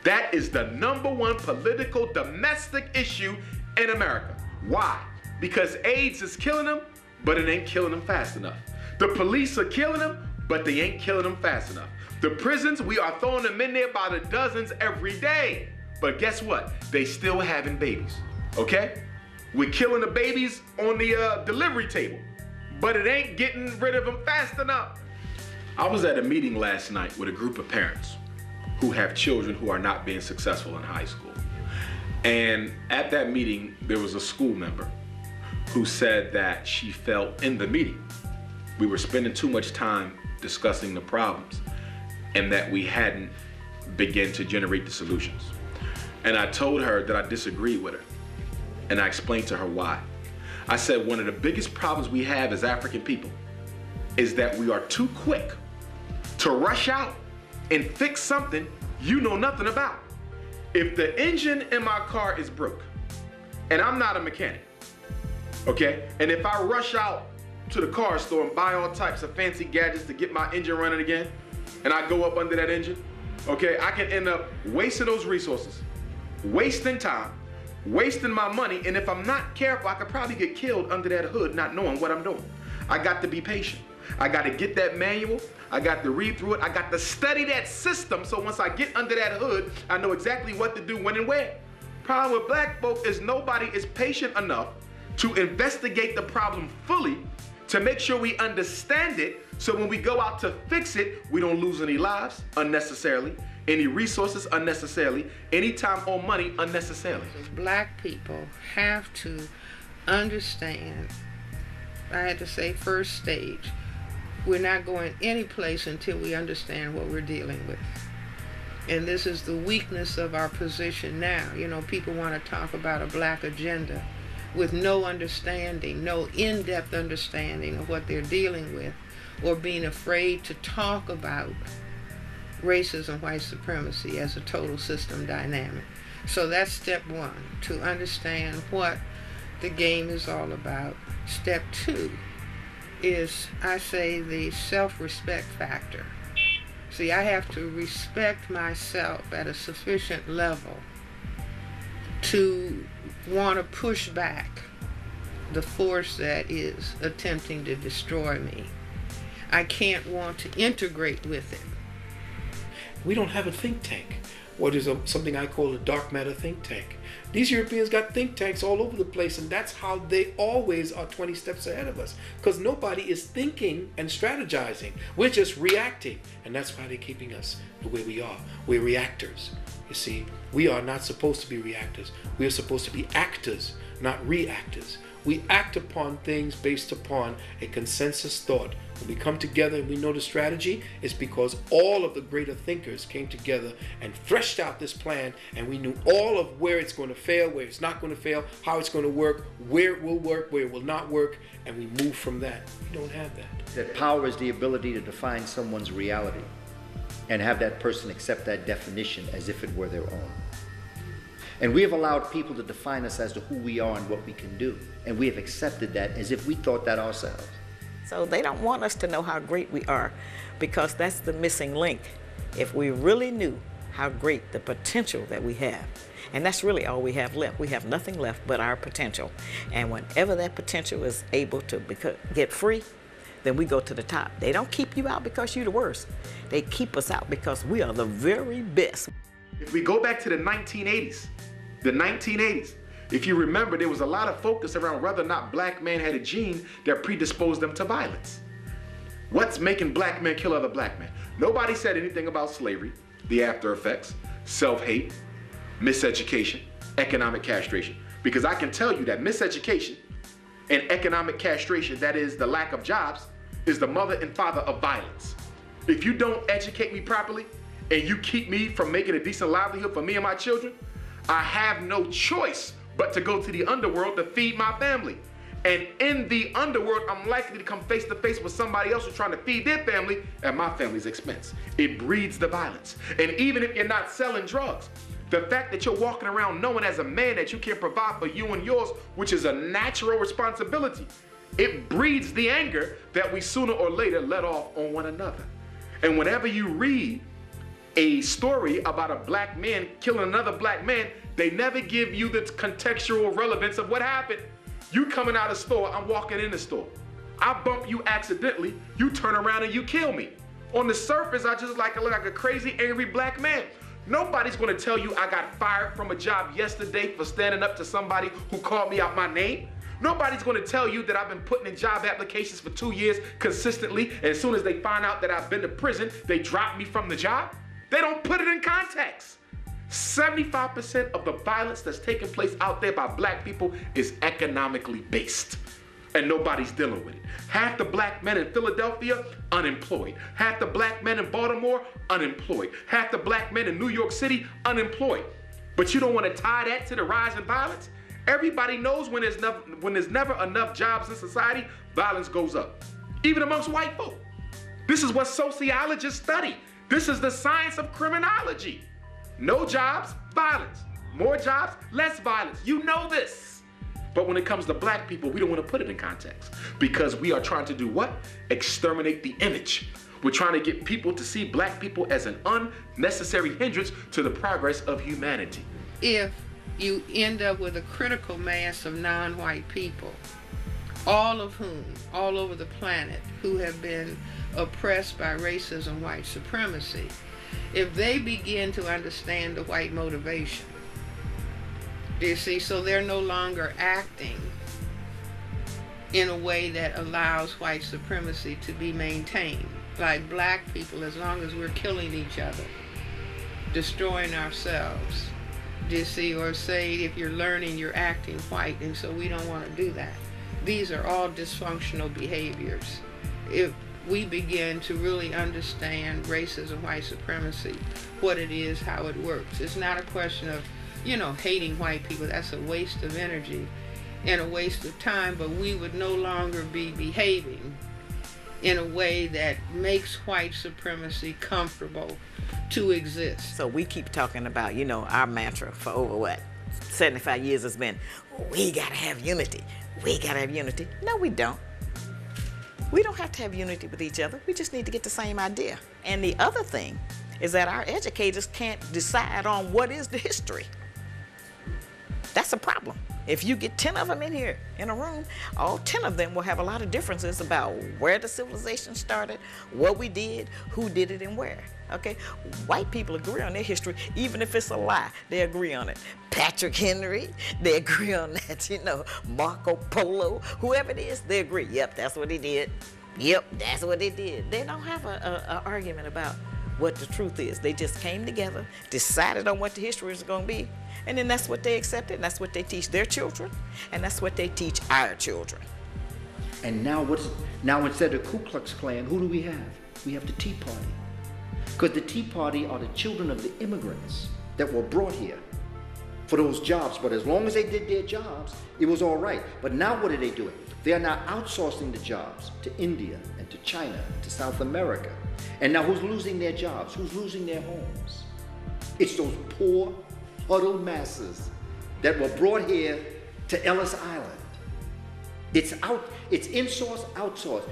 That is the #1 political domestic issue in America. Why? Because AIDS is killing them, but it ain't killing them fast enough. The police are killing them, but they ain't killing them fast enough. The prisons, we are throwing them in there by the dozens every day. But guess what? They still having babies, okay? We're killing the babies on the delivery table, but it ain't getting rid of them fast enough. I was at a meeting last night with a group of parents who have children who are not being successful in high school. And at that meeting, there was a school member who said that she felt in the meeting we were spending too much time discussing the problems and that we hadn't begun to generate the solutions. And I told her that I disagreed with her. And I explained to her why. I said one of the biggest problems we have as African people is that we are too quick to rush out and fix something you know nothing about. If the engine in my car is broke, and I'm not a mechanic, okay? And if I rush out to the car store and buy all types of fancy gadgets to get my engine running again, and I go up under that engine, okay, I can end up wasting those resources, wasting time, wasting my money, and if I'm not careful, I could probably get killed under that hood not knowing what I'm doing. I got to be patient. I got to get that manual. I got to read through it. I got to study that system so once I get under that hood, I know exactly what to do, when and where. Problem with black folk is nobody is patient enough to investigate the problem fully to make sure we understand it, so when we go out to fix it, we don't lose any lives unnecessarily, any resources unnecessarily, any time or money unnecessarily. Black people have to understand, I had to say first stage, we're not going any place until we understand what we're dealing with. And this is the weakness of our position now. You know, people want to talk about a black agenda with no understanding, no in-depth understanding of what they're dealing with, or being afraid to talk about racism, white supremacy as a total system dynamic. So that's step one, to understand what the game is all about. Step two is, I say, the self-respect factor. See, I have to respect myself at a sufficient level to want to push back the force that is attempting to destroy me. I can't want to integrate with it. We don't have a think tank. What is something I call a dark matter think tank. These Europeans got think tanks all over the place, and that's how they always are 20 steps ahead of us, because nobody is thinking and strategizing. We're just reacting, and that's why they're keeping us the way we are. We're reactors. You see, we are not supposed to be reactors. We are supposed to be actors, not reactors. We act upon things based upon a consensus thought. When we come together and we know the strategy, it's because all of the greater thinkers came together and threshed out this plan, and we knew all of where it's going to fail, where it's not going to fail, how it's going to work, where it will work, where it will not work, and we move from that. We don't have that. That power is the ability to define someone's reality and have that person accept that definition as if it were their own. And we have allowed people to define us as to who we are and what we can do. And we have accepted that as if we thought that ourselves. So they don't want us to know how great we are, because that's the missing link. If we really knew how great the potential that we have, and that's really all we have left. We have nothing left but our potential. And whenever that potential is able to get free, then we go to the top. They don't keep you out because you're the worst. They keep us out because we are the very best. If we go back to the 1980s, if you remember, there was a lot of focus around whether or not black men had a gene that predisposed them to violence. What's making black men kill other black men? Nobody said anything about slavery, the after effects, self-hate, miseducation, economic castration. Because I can tell you that miseducation and economic castration, that is the lack of jobs, is the mother and father of violence. If you don't educate me properly and you keep me from making a decent livelihood for me and my children, I have no choice but to go to the underworld to feed my family. And in the underworld, I'm likely to come face to face with somebody else who's trying to feed their family at my family's expense. It breeds the violence. And even if you're not selling drugs, the fact that you're walking around knowing as a man that you can provide for you and yours, which is a natural responsibility, it breeds the anger that we sooner or later let off on one another. And whenever you read a story about a black man killing another black man, they never give you the contextual relevance of what happened. You coming out of the store, I'm walking in the store. I bump you accidentally, you turn around and you kill me. On the surface, I just look like a crazy, angry black man. Nobody's gonna tell you I got fired from a job yesterday for standing up to somebody who called me out my name. Nobody's gonna tell you that I've been putting in job applications for 2 years consistently, and as soon as they find out that I've been to prison, they drop me from the job. They don't put it in context. 75% of the violence that's taking place out there by black people is economically based. and nobody's dealing with it. Half the black men in Philadelphia, unemployed. Half the black men in Baltimore, unemployed. Half the black men in New York City, unemployed. But you don't want to tie that to the rise in violence? Everybody knows when there's never enough jobs in society, violence goes up, even amongst white folk. This is what sociologists study. This is the science of criminology. No jobs, violence. More jobs, less violence. You know this. But when it comes to black people, we don't want to put it in context because we are trying to do what? Exterminate the image. We're trying to get people to see black people as an unnecessary hindrance to the progress of humanity. If you end up with a critical mass of non-white people, all of whom, all over the planet, who have been oppressed by racism, white supremacy, if they begin to understand the white motivation, do you see? So they're no longer acting in a way that allows white supremacy to be maintained. Like black people, as long as we're killing each other, destroying ourselves, do you see? Or say if you're learning, you're acting white, and so we don't want to do that. These are all dysfunctional behaviors. If we begin to really understand racism, white supremacy, what it is, how it works, it's not a question of, you know, hating white people. That's a waste of energy and a waste of time, but we would no longer be behaving in a way that makes white supremacy comfortable to exist. So we keep talking about, you know, our mantra for over what, 75 years has been, we gotta have unity. We gotta have unity. No, we don't. We don't have to have unity with each other. We just need to get the same idea. And the other thing is that our educators can't decide on what is the history. That's a problem. If you get 10 of them in here in a room, all 10 of them will have a lot of differences about where the civilization started, what we did, who did it, and where. Okay? White people agree on their history, even if it's a lie, they agree on it. Patrick Henry, they agree on that, you know, Marco Polo, whoever it is, they agree. Yep, that's what he did. Yep, that's what they did. They don't have an argument about what the truth is. They just came together, decided on what the history is going to be, and then that's what they accepted, and that's what they teach their children, and that's what they teach our children. And now instead of Ku Klux Klan, who do we have? We have the Tea Party. Because the Tea Party are the children of the immigrants that were brought here for those jobs. But as long as they did their jobs, it was all right. But now what are they doing? They are now outsourcing the jobs to India and to China, to South America. And now who's losing their jobs? Who's losing their homes? It's those poor, huddled masses that were brought here to Ellis Island. It's in-source, outsourced.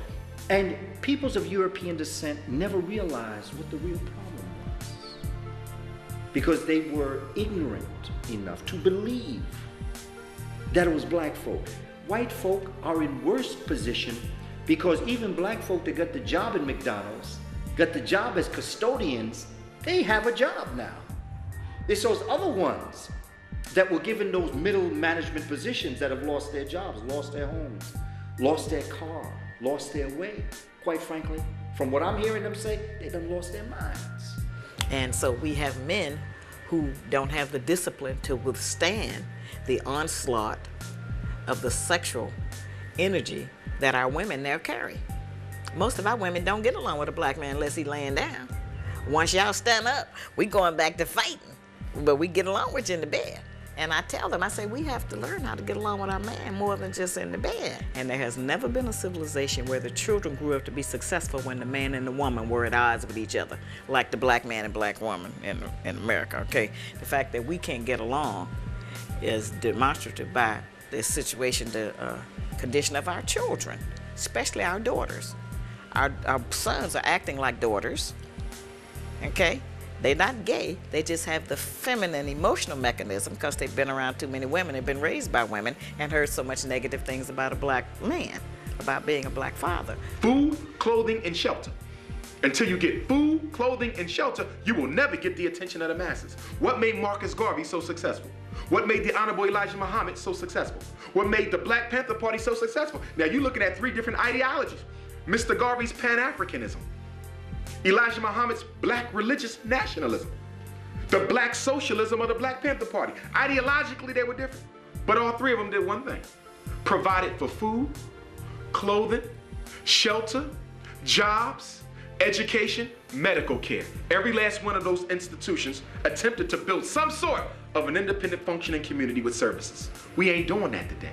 And peoples of European descent never realized what the real problem was, because they were ignorant enough to believe that it was black folk. White folk are in worse position because even black folk that got the job in McDonald's, got the job as custodians, they have a job now. It's those other ones that were given those middle management positions that have lost their jobs, lost their homes, lost their car, lost their way. Quite frankly, from what I'm hearing them say, they done lost their minds. And so we have men who don't have the discipline to withstand the onslaught of the sexual energy that our women now carry. Most of our women don't get along with a black man unless he laying down. Once y'all stand up, we going back to fighting, but we get along with you in the bed. And I tell them, I say, we have to learn how to get along with our man more than just in the bed. And there has never been a civilization where the children grew up to be successful when the man and the woman were at odds with each other, like the black man and black woman in America, okay? The fact that we can't get along is demonstrative by the situation, the condition of our children, especially our daughters. Our sons are acting like daughters, okay? They're not gay, they just have the feminine emotional mechanism because they've been around too many women, they've been raised by women and heard so much negative things about a black man, about being a black father. Food, clothing, and shelter. Until you get food, clothing, and shelter, you will never get the attention of the masses. What made Marcus Garvey so successful? What made the Honorable Elijah Muhammad so successful? What made the Black Panther Party so successful? Now you're looking at 3 different ideologies. Mr. Garvey's Pan-Africanism, Elijah Muhammad's black religious nationalism, the black socialism of the Black Panther Party. Ideologically, they were different, but all 3 of them did one thing: provided for food, clothing, shelter, jobs, education, medical care. Every last one of those institutions attempted to build some sort of an independent functioning community with services. We ain't doing that today.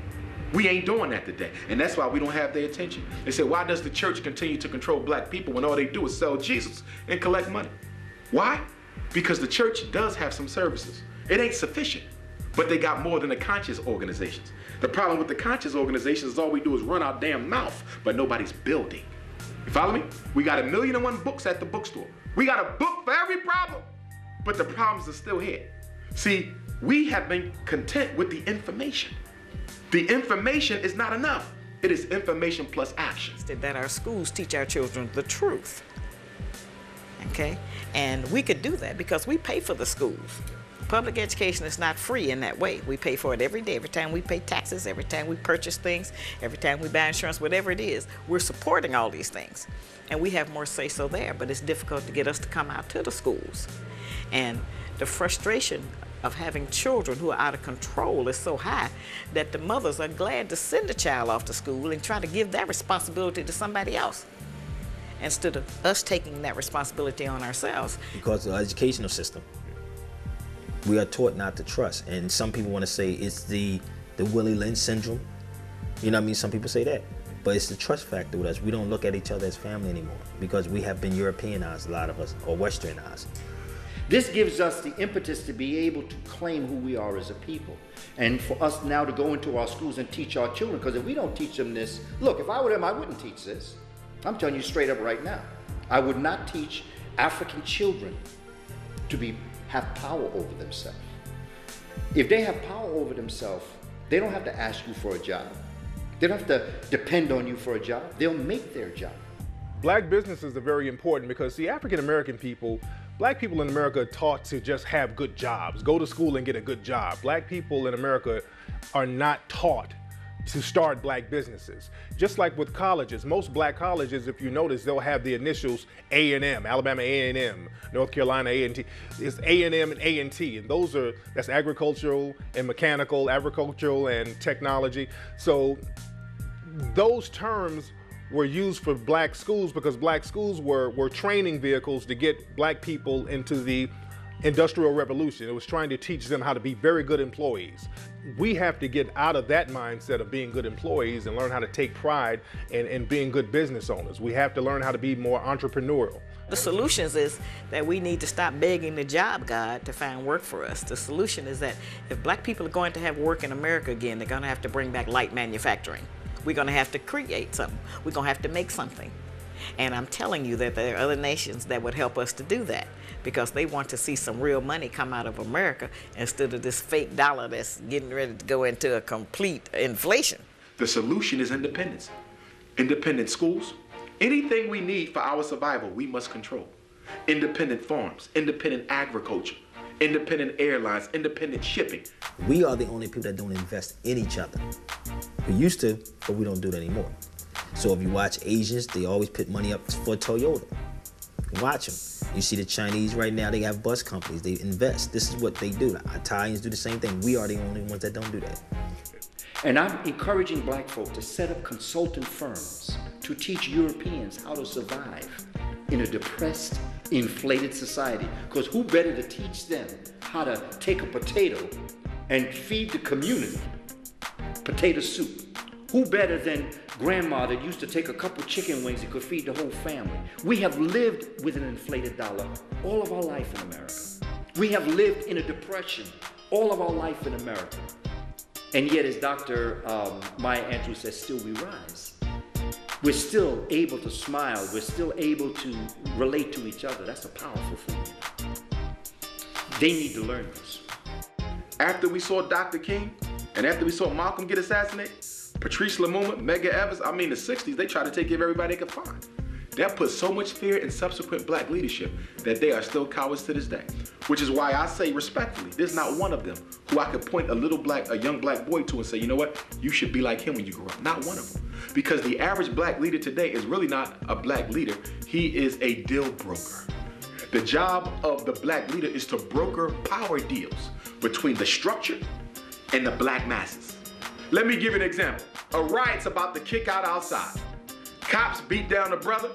We ain't doing that today. And that's why we don't have their attention. They say, why does the church continue to control black people when all they do is sell Jesus and collect money? Why? Because the church does have some services. It ain't sufficient, but they got more than the conscious organizations. The problem with the conscious organizations is all we do is run our damn mouth, but nobody's building. You follow me? We got 1,000,001 books at the bookstore. We got a book for every problem, but the problems are still here. See, we have been content with the information. The information is not enough. It is information plus action. That our schools teach our children the truth. Okay? And we could do that because we pay for the schools. Public education is not free in that way. We pay for it every day, every time we pay taxes, every time we purchase things, every time we buy insurance, whatever it is, we're supporting all these things. And we have more say-so there, but it's difficult to get us to come out to the schools. And the frustration of having children who are out of control is so high that the mothers are glad to send a child off to school and try to give that responsibility to somebody else instead of us taking that responsibility on ourselves. Because of the educational system, we are taught not to trust. And some people want to say it's the Willie Lynch syndrome. You know what I mean? Some people say that. But it's the trust factor with us. We don't look at each other as family anymore because we have been Europeanized, a lot of us, or Westernized. This gives us the impetus to be able to claim who we are as a people. And for us now to go into our schools and teach our children, because if we don't teach them this, look, if I were them, I wouldn't teach this. I'm telling you straight up right now. I would not teach African children to have power over themselves. If they have power over themselves, they don't have to ask you for a job. They don't have to depend on you for a job. They'll make their job. Black businesses are very important because, see, African American people, black people in America are taught to just have good jobs, go to school and get a good job. Black people in America are not taught to start black businesses. Just like with colleges, most black colleges, if you notice, they'll have the initials A&M, Alabama A&M, North Carolina A&T. It's A&M and A&T, and that's agricultural and mechanical, agricultural and technology. So those terms were used for black schools because black schools were training vehicles to get black people into the Industrial Revolution. It was trying to teach them how to be very good employees. We have to get out of that mindset of being good employees and learn how to take pride in being good business owners. We have to learn how to be more entrepreneurial. The solutions is that we need to stop begging the job god to find work for us. The solution is that if black people are going to have work in America again, they're going to have to bring back light manufacturing. We're going to have to create something. We're going to have to make something. And I'm telling you that there are other nations that would help us to do that because they want to see some real money come out of America instead of this fake dollar that's getting ready to go into a complete inflation. The solution is independence. Independent schools. Anything we need for our survival, we must control. Independent farms, independent agriculture, independent airlines, independent shipping. We are the only people that don't invest in each other. We used to, but we don't do that anymore. So if you watch Asians, they always put money up for Toyota. Watch them. You see the Chinese right now, they have bus companies. They invest. This is what they do. The Italians do the same thing. We are the only ones that don't do that. And I'm encouraging black folk to set up consultant firms to teach Europeans how to survive in a depressed, inflated society. Because who better to teach them how to take a potato and feed the community potato soup? Who better than grandma that used to take a couple chicken wings and could feed the whole family? We have lived with an inflated dollar all of our life in America. We have lived in a depression all of our life in America. And yet, as Dr. Maya Angelou says, still we rise. We're still able to smile. We're still able to relate to each other. That's a powerful thing. They need to learn this. After we saw Dr. King and after we saw Malcolm get assassinated, Patrice Lumumba, Medgar Evers, the 60s, they tried to take everybody they could find. That put so much fear in subsequent black leadership that they are still cowards to this day. Which is why I say respectfully, there's not one of them who I could point a young black boy to and say, you know what, you should be like him when you grow up. Not one of them. Because the average black leader today is really not a black leader. He is a deal broker. The job of the black leader is to broker power deals between the structure and the black masses. Let me give you an example. A riot's about to kick out outside. Cops beat down a brother.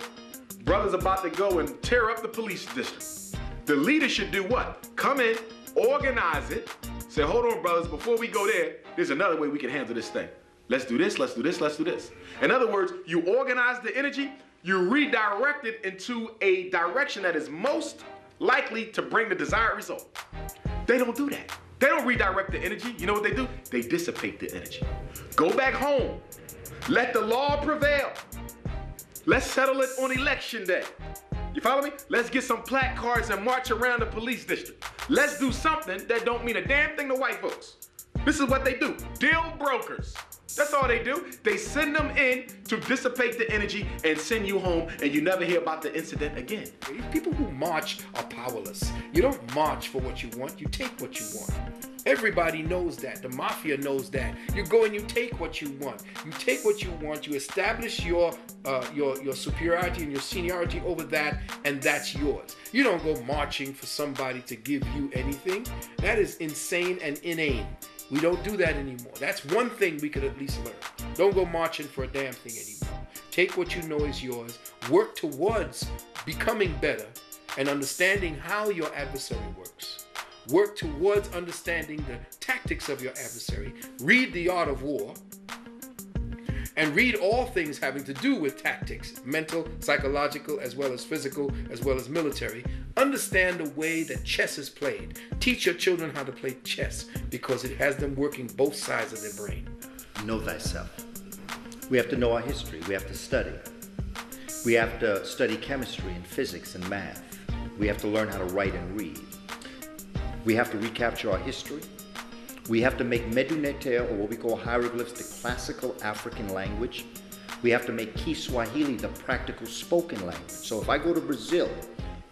Brother's about to go and tear up the police district. The leader should do what? Come in, organize it, say, hold on, brothers, before we go there, there's another way we can handle this thing. Let's do this, let's do this, let's do this. In other words, you organize the energy, you redirect it into a direction that is most likely to bring the desired result. They don't do that. They don't redirect the energy. You know what they do? They dissipate the energy. Go back home. Let the law prevail. Let's settle it on election day. You follow me? Let's get some placards and march around the police district. Let's do something that don't mean a damn thing to white folks. This is what they do. Deal brokers. That's all they do. They send them in to dissipate the energy and send you home, and you never hear about the incident again. People who march are powerless. You don't march for what you want, you take what you want. Everybody knows that. The mafia knows that. You go and you take what you want. You take what you want, you establish your superiority and your seniority over that, and that's yours. You don't go marching for somebody to give you anything. That is insane and inane. We don't do that anymore. That's one thing we could at least learn. Don't go marching for a damn thing anymore. Take what you know is yours. Work towards becoming better and understanding how your adversary works. Work towards understanding the tactics of your adversary. Read The Art of War. And read all things having to do with tactics, mental, psychological, as well as physical, as well as military. Understand the way that chess is played. Teach your children how to play chess because it has them working both sides of their brain. Know thyself. We have to know our history. We have to study. We have to study chemistry and physics and math. We have to learn how to write and read. We have to recapture our history. We have to make Medu Neter, or what we call hieroglyphs, the classical African language. We have to make Kiswahili the practical spoken language. So if I go to Brazil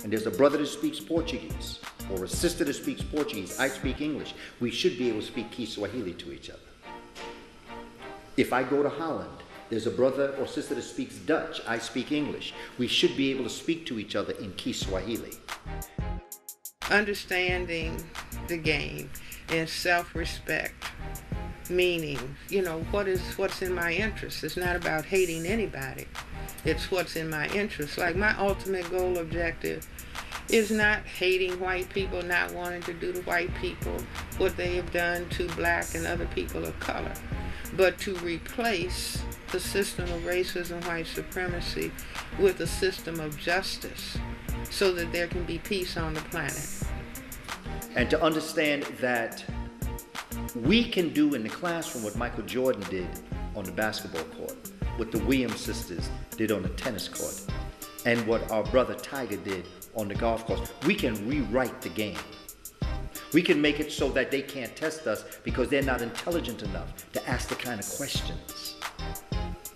and there's a brother that speaks Portuguese or a sister that speaks Portuguese, I speak English, we should be able to speak Kiswahili to each other. If I go to Holland, there's a brother or sister that speaks Dutch, I speak English. We should be able to speak to each other in Kiswahili. Understanding the game and self-respect, meaning, what's in my interest. It's not about hating anybody. It's what's in my interest. Like my ultimate goal objective is not hating white people, not wanting to do to white people what they have done to black and other people of color, but to replace the system of racism, white supremacy, with a system of justice so that there can be peace on the planet. And to understand that we can do in the classroom what Michael Jordan did on the basketball court, what the Williams sisters did on the tennis court, and what our brother Tiger did on the golf course. We can rewrite the game. We can make it so that they can't test us because they're not intelligent enough to ask the kind of questions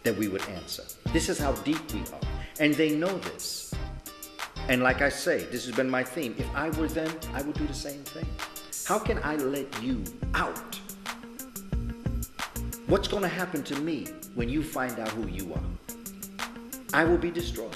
that we would answer. This is how deep we are. And they know this. And like I say, this has been my theme. If I were them, I would do the same thing. How can I let you out? What's going to happen to me when you find out who you are? I will be destroyed.